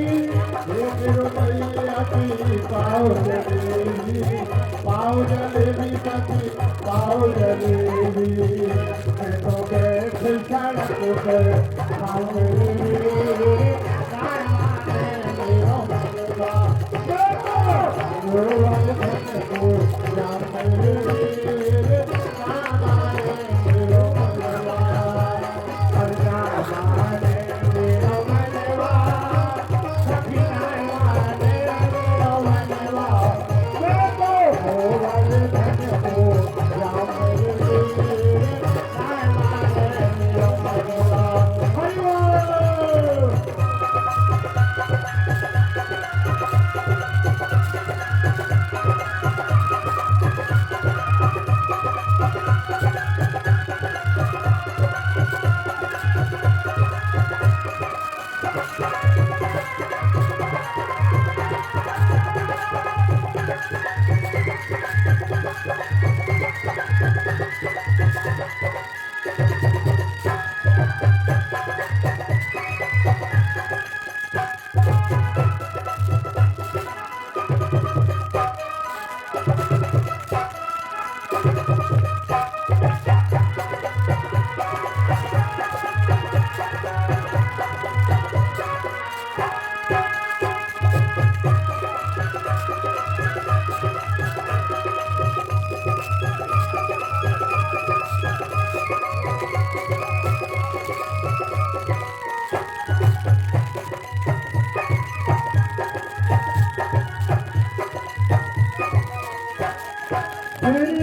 1 रुपया की पाव जलेबी, पाव जलेबी सखी पाव जलेबी। मैं तो बैठ सड़क पे खाऊं जलेबी,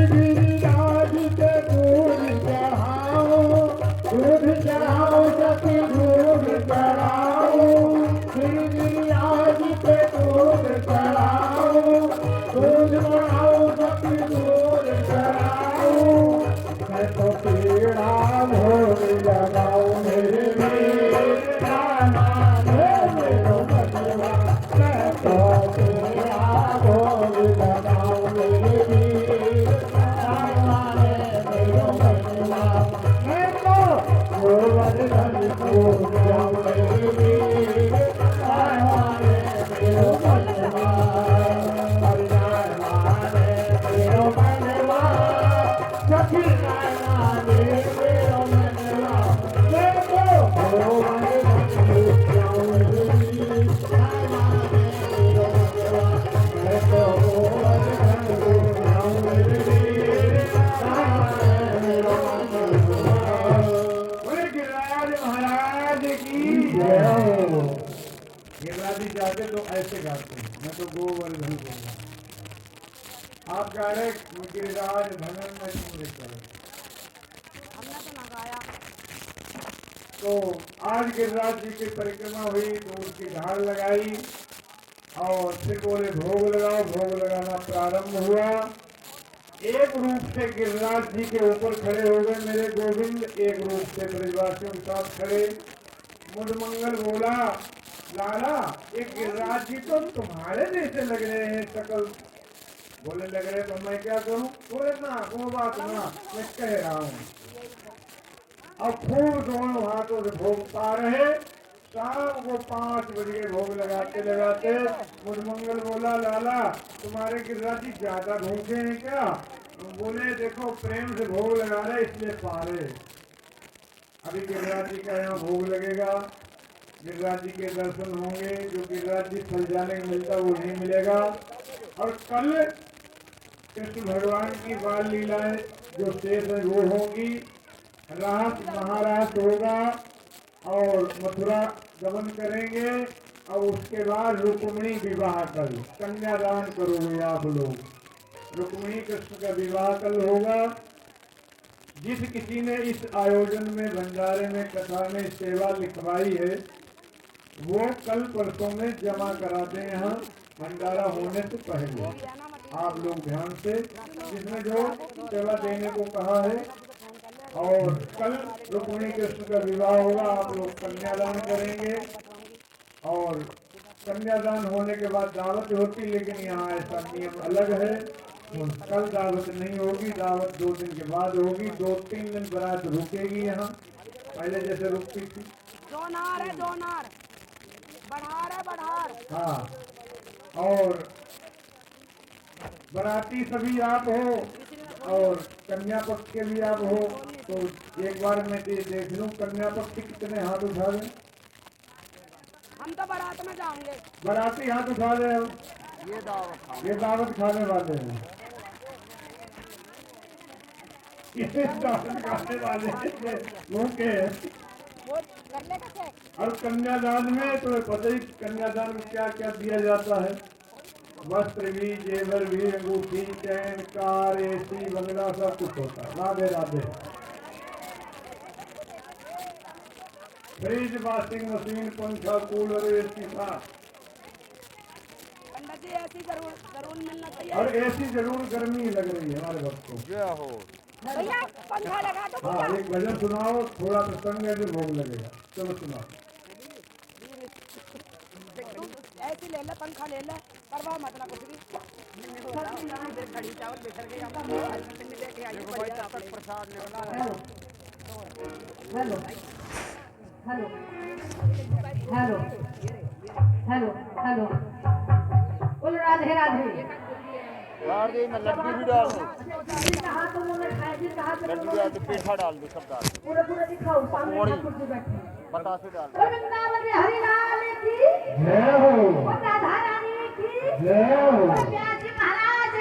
गिरिराज के दूध चढ़ाओ, दूध चढ़ाओ सखी दूध चढ़ाओ, गिरिराज के दूध चढ़ाओ, दूध बढ़ाओ सखी दूध चढ़ाओ। मैं तो पीड़ा भोग लगाओ मेरे मीरा मेरे बचवा, मैं तो पीड़ा भोग लगाओ मेरे गिरिराज जाते तो ऐसे गाते हैं, मैं तो गोवर्धन बोलूंगा। आप गा रहे गिरिराज धनन में तुम लेकर, हमने तो ना गाया। तो आज गिरिराज जी की परिक्रमा हुई तो उसकी ढाल लगाई और फिर बोले भोग लगाओ। भोग लगाना प्रारंभ हुआ। एक रूप से गिरिराज जी के ऊपर खड़े हो गए मेरे गोविंद, एक रूप से ब्रजवासियों के साथ खड़े। मुदमंगल बोला, लाला ये गिरिराज जी तो तुम्हारे जैसे लग रहे हैं शकल। बोले लग रहे तो मैं क्या करूं? बोले ना वो बात ना, मैं कह रहा हूं। अब खूब दोनों हाथों से भोग पा रहे। शाम को 5 बजे भोग लगाते लगाते मुदमंगल बोला, लाला तुम्हारे गिरिराज जी ज्यादा भूखे हैं क्या? बोले देखो प्रेम से भोग लगा रहे इसलिए पा रहे। अभी गिरिराज जी का यहाँ भोग लगेगा, गिरिराज जी के दर्शन होंगे। जो गिरिराज जी फल जाने को मिलता वो नहीं मिलेगा। और कल कृष्ण भगवान की बाल लीलाएं जो शेष है वो होंगी। रास महारास होगा और मथुरा गमन करेंगे। और उसके बाद रुक्मिणी विवाह कल, कन्यादान करोगे आप लोग। रुक्मिणी कृष्ण का विवाह कल होगा। जिस किसी ने इस आयोजन में भंडारे में कथा में सेवा लिखवाई है वो कल परसों में जमा करा दें यहाँ भंडारा होने से पहले। आप लोग ध्यान से, जिसमें जो सेवा देने को कहा है। और कल रुक्मिणी कृष्ण का विवाह होगा, आप लोग कन्यादान करेंगे। और कन्यादान होने के बाद दावत होती, लेकिन यहाँ ऐसा नियम अलग है। कल दावत नहीं होगी, दावत 2 दिन के बाद होगी। 2-3 दिन बारात रुकेगी यहाँ, पहले जैसे रुकती थी। 2 नार है, 2 नार। बढ़ार है बढ़ार। हाँ, और बाराती सभी आप हो और कन्या पक्ष के भी आप हो, तो एक बार मैं देख लूं कन्या पक्ष के कितने हाथ उठा दें। हम तो बारात में जाएंगे। बाराती हाथ उठा दे। ये दावत खाने वाले हैं, ये दावत खाने वाले हैं, मुंह के हैं। वो कर ले कैसे? और कन्यादान में तो पता ही कन्यादान में क्या क्या दिया जाता है, वस्त्र भी, जेवर भी, अंगूठी, चैन, कार, एसी, बंगला, सब कुछ होता है। Radhe Radhe. Fridge, washing machine, पंखा, कूलर, एसी था, पंडित जी ऐसी जरूर जरूर मिलना चाहिए। और एसी जरूर गर्मी लग रही है हमारे वक्त को। जय हो। भैया पंखा लगा दो हाँ, भैया। एक भजन सुनाओ, थोड़ा प्रसंग है जो भोग लगेगा। चलो सुनाओ। तू ऐसी ले ले, पंखा ले ले, परवाह मत ना कुछ भी। खड़ी चावल बिखर गई, हम लेके आई। देखो भाई तब तक प्रसाद निकला है। Hello hello hello hello hello बोलो राधे राधे। डाल दे, मैं लड्डू भी डाल दूं। कहा तो उन्होंने खाया जी, कहा तो लड्डू डाल दो, पेठा डाल दो, सब डाल दो। पूरा पूरा दिखाओ सामने पकौड़ी। ठाकुर जी बैठे बतासे डाल दो। वृंदावन हरि लाल की जय हो, और राधा रानी की जय हो। और व्यास जी महाराज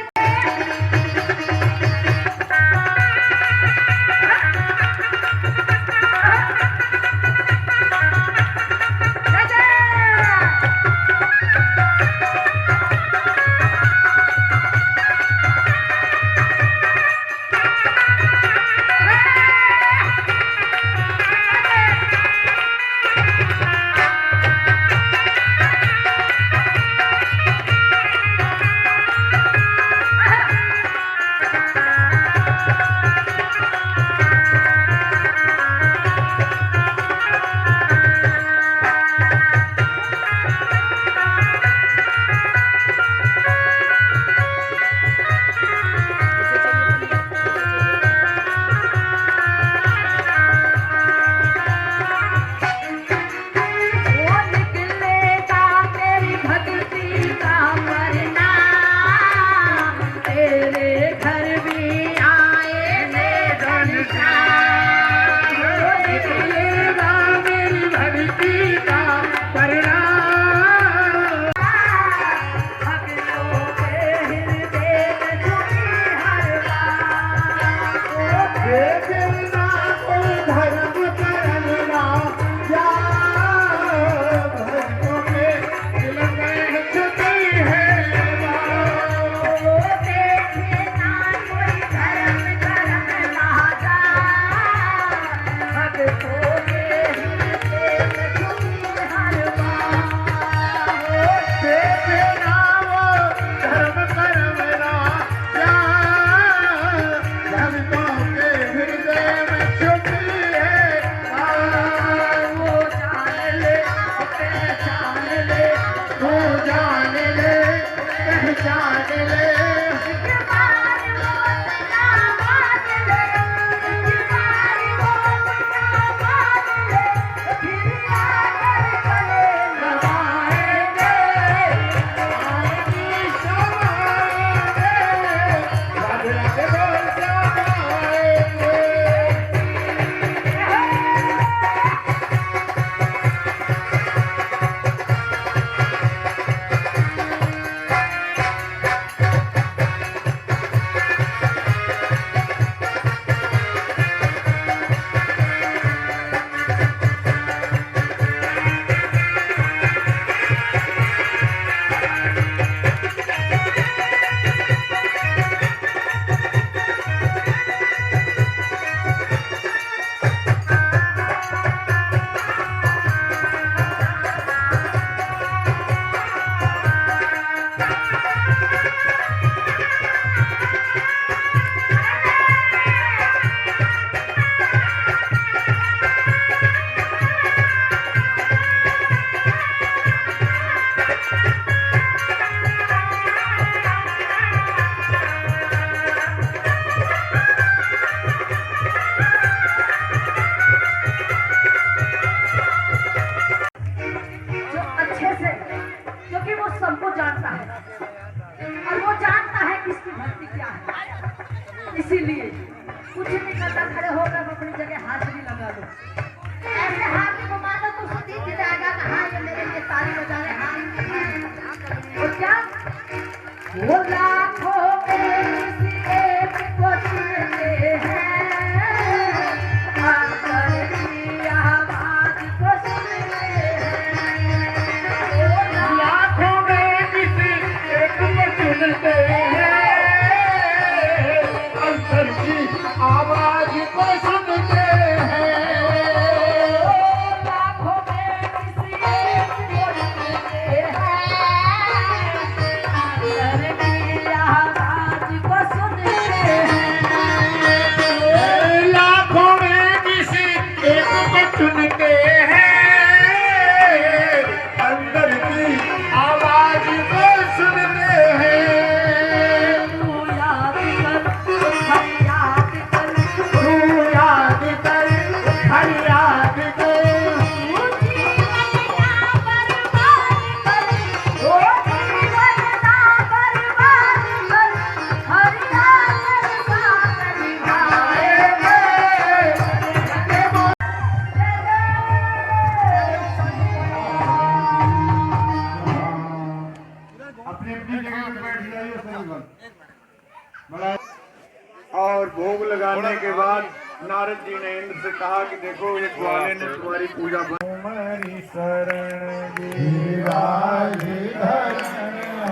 बाद नारद जी ने इंद्र से कहा कि देखो ये ग्वाले ने तुम्हारी पूजा तुम्हारी शरण गिरिराज धरण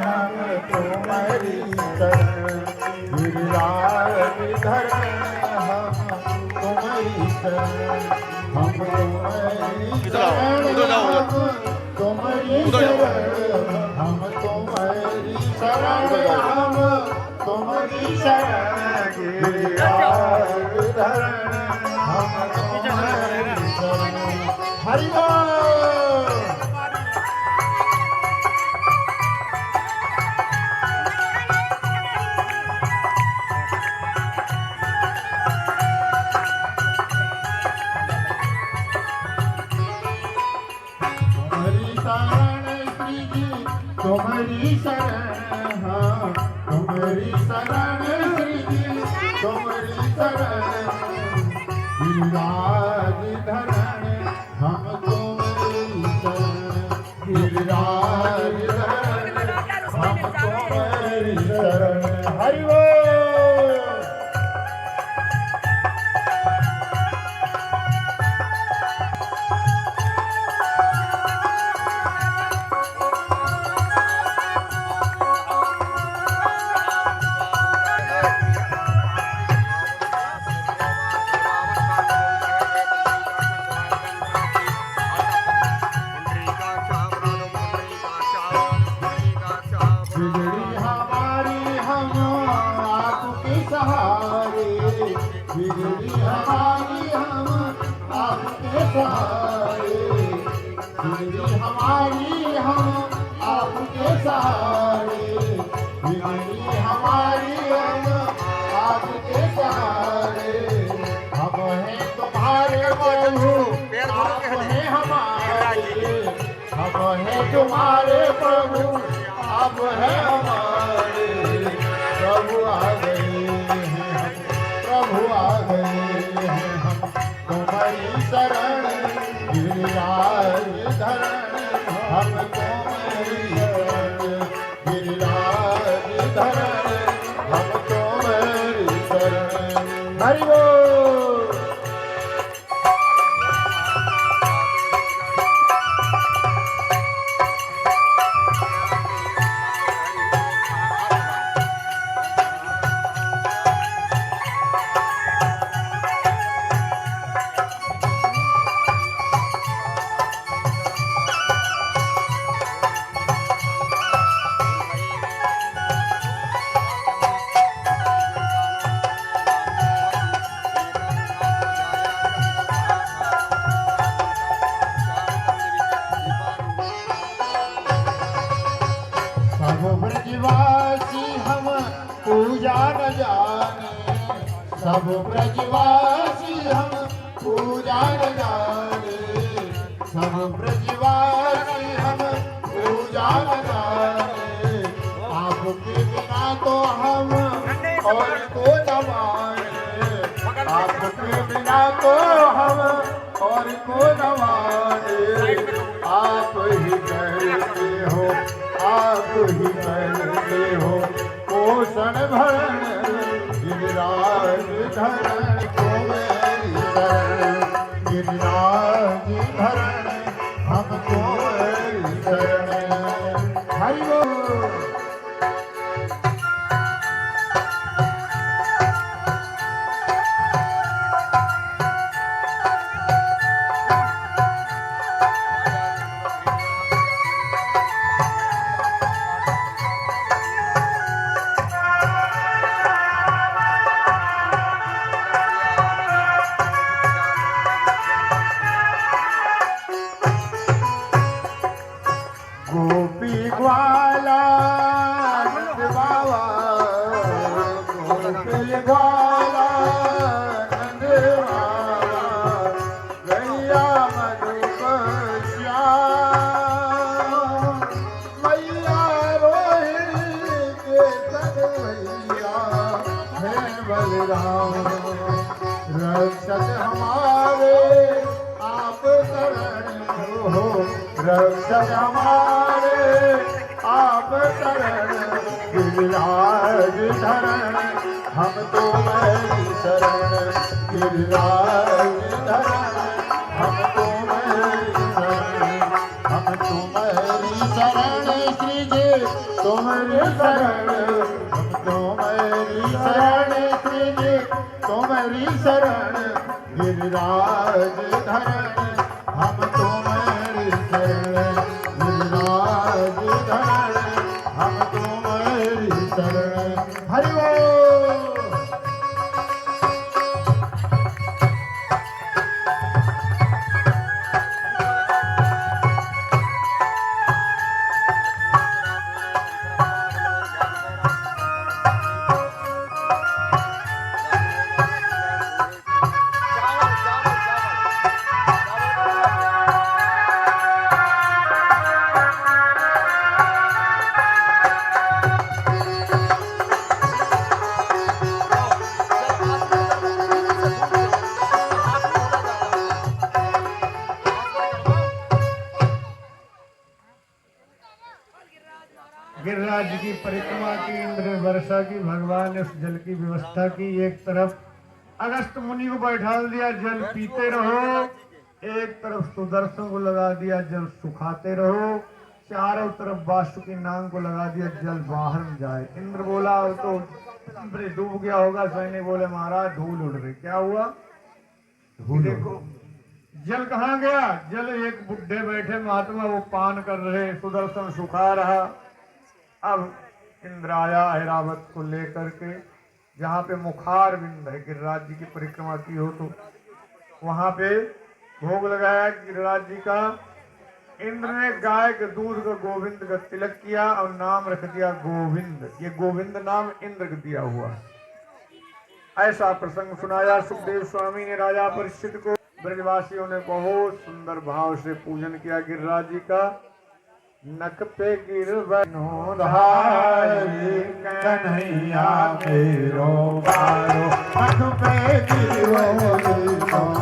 हम तुम्हारी शरण गिरिराज धरण हम तुम्हारी शरण हम तुम्हारी शरण तुम्हारी शरण हम तुम्हारी शरण हम तुम्हारी शरण गिरिराज धरण हम तुम्हारी शरण हरि बोल। तुम्हारी शरण हाँ तुम्हारी शरण श्री जी तुम्हारी शरण गिरिराज धरण हम तुम्हारी शरण गिरिराज धरण हम तुम्हारी शरण हरि बोल। बिगड़ी हमारी हम आपके सहारे बिगड़ी हमारी हम आपके सहारे बिगड़ी हमारी हम आपके सहारे बिगड़ी हमारी हम आपके सहारे हम हैं तुम्हारे प्रभु आप हैं हमारे हम हैं तुम्हारे प्रभु आप है हमारे प्रभु आ गए हैं हम प्रभु आ गए हैं हम तुम्हारी शरण गिरिराज धरण हम तुम्हारी शरण गिरिराज धरण हम तुम्हारी शरण हरि बोल। सब ब्रजवासी हम पूजा न जाने सब ब्रजवासी हम पूजा न जाने सब ब्रजवासी हम पूजा न जाने आपके बिना तो हम और को न माने आपके बिना तो हम और को न माने आप ही करते हो आप ही करते हो पोषण भरण गिरिराज धरण को मेरी शरण गिरिराज धरण हमको मेरी शरण हरि बोल। गिरिराज धरण हम तुम्हारी शरण श्री जी तुम्हारी शरण हम तुम्हारी शरण श्री जी तुम्हारी शरण गिरिराज धरण हम तुम्हारी शरण गिरिराज धरण हम तुम्हारी शरण हरि बोल। गिरिराज जी की परिक्रमा की, इंद्र ने वर्षा की, भगवान ने उस जल की व्यवस्था की। एक तरफ अगस्त मुनि को बैठा दिया, जल पीते रहो। एक तरफ सुदर्शन को लगा दिया, जल सुखाते रहो। चारों तरफ वासुकी नाग को लगा दिया, जल बाहर में जाए। इंद्र बोला तो डूब गया होगा, सैनिक बोले महाराज धूल उड़ रही। क्या हुआ? देखो जल कहाँ गया? जल एक बुढ़े बैठे महात्मा, वो पान कर रहे, सुदर्शन सुखा रहा। अब इंद्र आया ऐरावत को लेकर के, जहाँ पे मुखार बिंद है, गिरिराज जी की परिक्रमा की हो तो वहां पे भोग लगाया गिरिराज जी का। इंद्र ने गाय के दूध का गोविंद का तिलक किया और नाम रख दिया गोविंद। ये गोविंद नाम इंद्र को दिया हुआ। ऐसा प्रसंग सुनाया सुखदेव स्वामी ने राजा परीक्षित को। ब्रजवासियों ने बहुत सुंदर भाव से पूजन किया गिरिराज जी का। नक पे गिरवनो धारी कन्हैया मेरो बारो, नक पे गिरवनो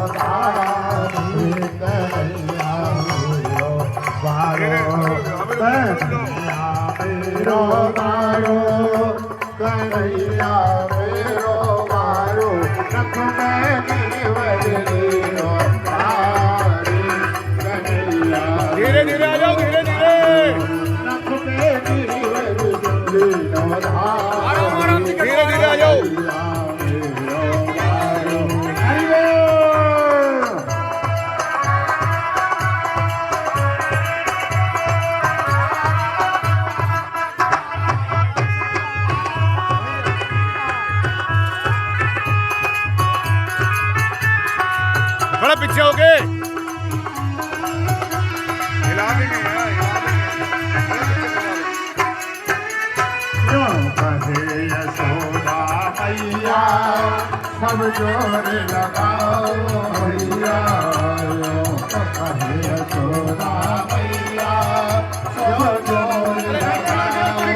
धारी कन्हैया मेरो बारो, कन्हैया मेरो बारो, कन्हैया मेरो बारो, नक पे गिरवनो धारी कन्हैया। धीरे धीरे आ जाओ, धीरे धीरे धीरे धीरे आ जाओ। थोड़ा पीछे हो गए, हिला देंगे यशोदा मैया सब जोर लगाओ भैया, यशोदा मैया सब जोर लगाओ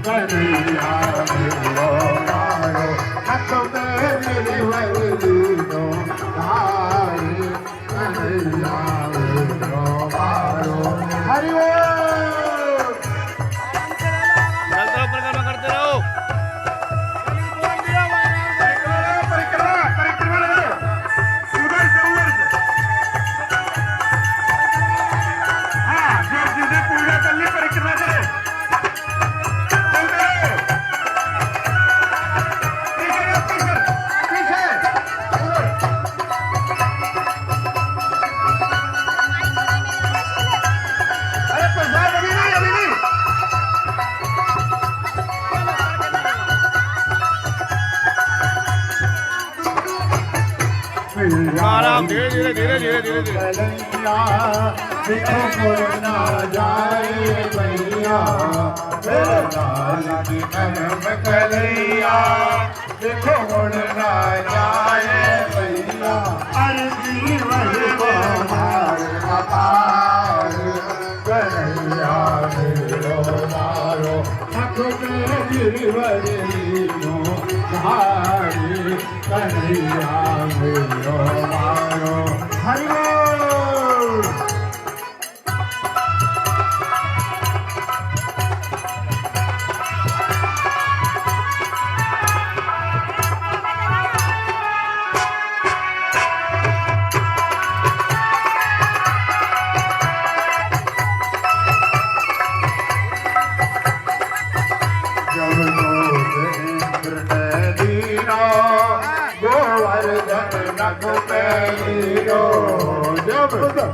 कन्हैया मेरो बारो, हाथ में मेरी वरदीनो धारी कन्हैया मेरो बारो। हरि बोल। चलते रहो, परिक्रमा करते रहो। आराम, धीरे धीरे धीरे धीरे धीरे धीरे। देखो मुड़ना जाए भैया, लाल की धर्म कलैया, देखो मुड़ना जाए भैया, अर्जी वही बहार अपार कन्हैया मेरो बारो, हाथ में गिरवरीनो धारी कन्हैया मेरो बारो। हरि बोल।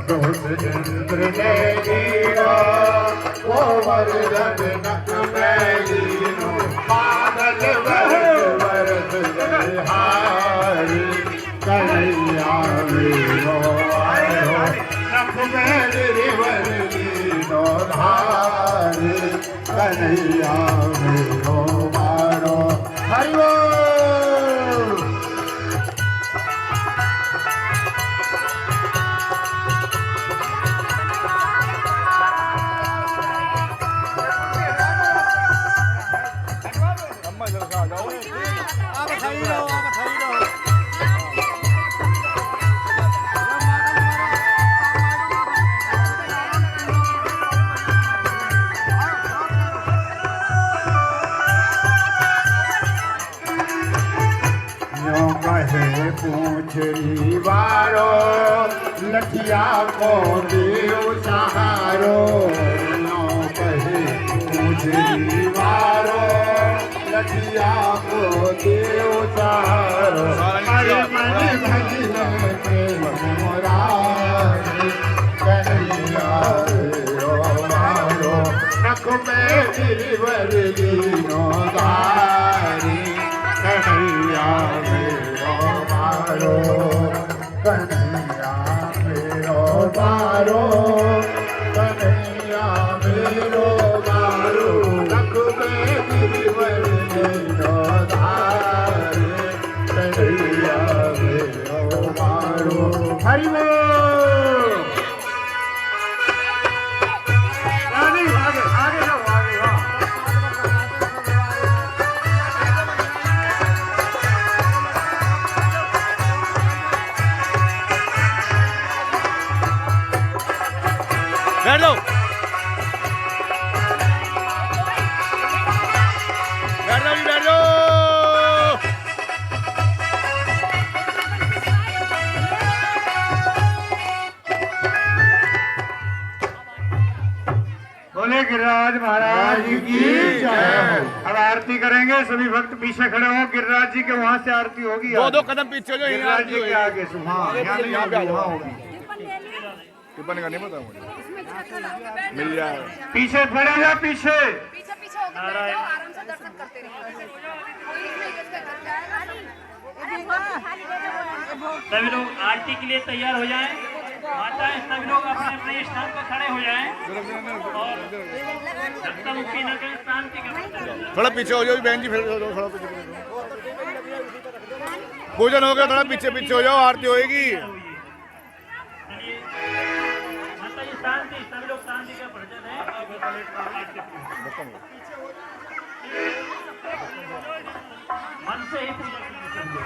दोष इंद्र ने लीनो वो वर्धन नख में लीनो बादल वर्ष हारी कन्हैया वीरो आयो नख में रिवर लीनो धारी कन्हैया वीरो मारो हरि बोल। पूछरी वारो लठिया को देव सहारो नो कहे पूछरी वारो लठिया को देव सहारो अरे मन भजन प्रेम मुरारी कन्हैया रो मारो नख में गिरवर लीनो धारी कन्हैया कन्हैया मेरो मारो कन्हैया मेरो मारो नख में गिरवर लीनो धारी कन्हैया मेरो मारो हरि बोल। आगे आगे आगे जाओ आगे जाओ। बैठ जाओ जी बैठ जाओ। बोले गिरिराज महाराज की जय। अब आरती करेंगे, सभी भक्त पीछे खड़े हो। गिरिराज जी के वहां से आरती होगी। दो कदम पीछे जो गिरिराज जी के आगे से यहाँ पे होगी। टिप्पणी का नहीं पता मुझे, मिल जाए। पीछे खड़े हैं, पीछे पीछे पीछे होकर बैठ जाओ, आराम से दर्शन करते रहिए। सभी लोग आरती के लिए तैयार हो जाएं। माताएं सभी लोग अपने अपने स्थान पर खड़े हो जाएं और जब तक मुक्ति न करें शांति करें। थोड़ा पीछे हो जाओ बहन जी, फिर थोड़ा पीछे पूजन हो गया, थोड़ा पीछे पीछे हो जाओ, आरती होएगी। माता जी शांति, सभी लोग शांति का भजन है। मन से ही पूजा कीजिए।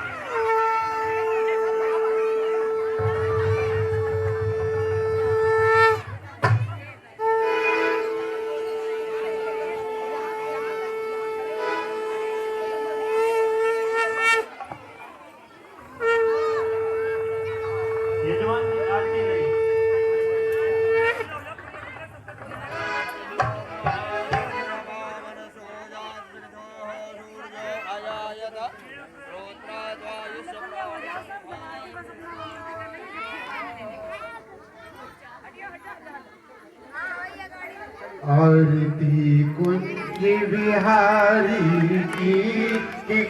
आरती कुंज बिहारी की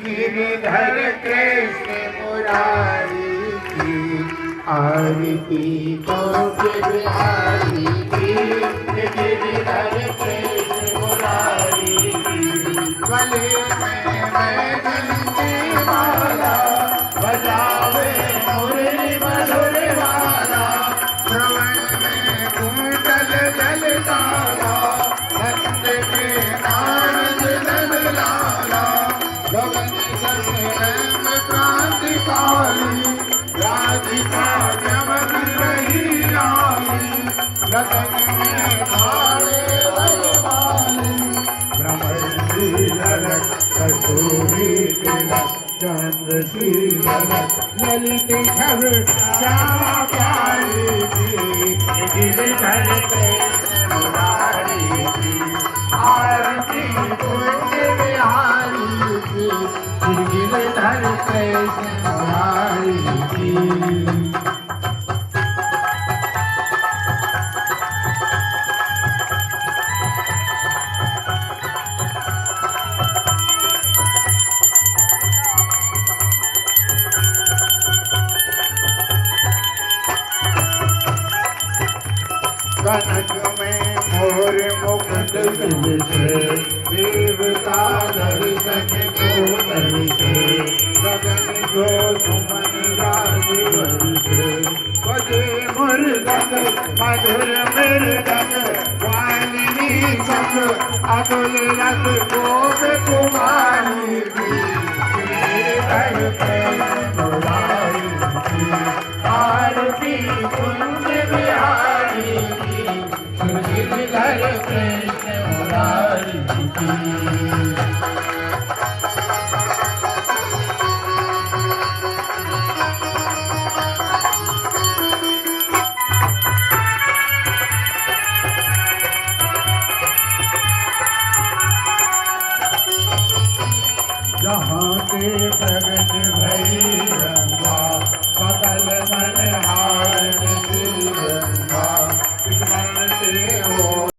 गिरिधर कृष्ण मुरारी की। आरती कुंज बिहारी की गिरिधर कृष्ण मुरारी की। गले में गंदी माला बजावे मुरली मधुर वाला। श्रवण में कुंडल जलतारा भक्त के आनंद नंद लाला। गगन में क्रांतिकारी राधिका जब रही आई। गगन में भाले वाली भ्रमर झलक कसूरी तिलक चंद्र श्रीलक ललित छव श्यामा प्यारी की। गिरिधर कृष्ण मुरारी की। आरती कुंज बिहारी की गिरिधर कृष्ण मुरारी की। कनक में मोर मुकुट से देवता दर्शन को दर्शे गगन को सुमन राज वर्षे बजे मृदंग मधुर मृदंग वालिनी संग अतुल रस गोप कुमारी आरती कुंज बिहारी सुशील घर कृष्ण मुरारी की जहाँ के प्रगट भई गंगा सकल मन हार गंगा स्मरण से हो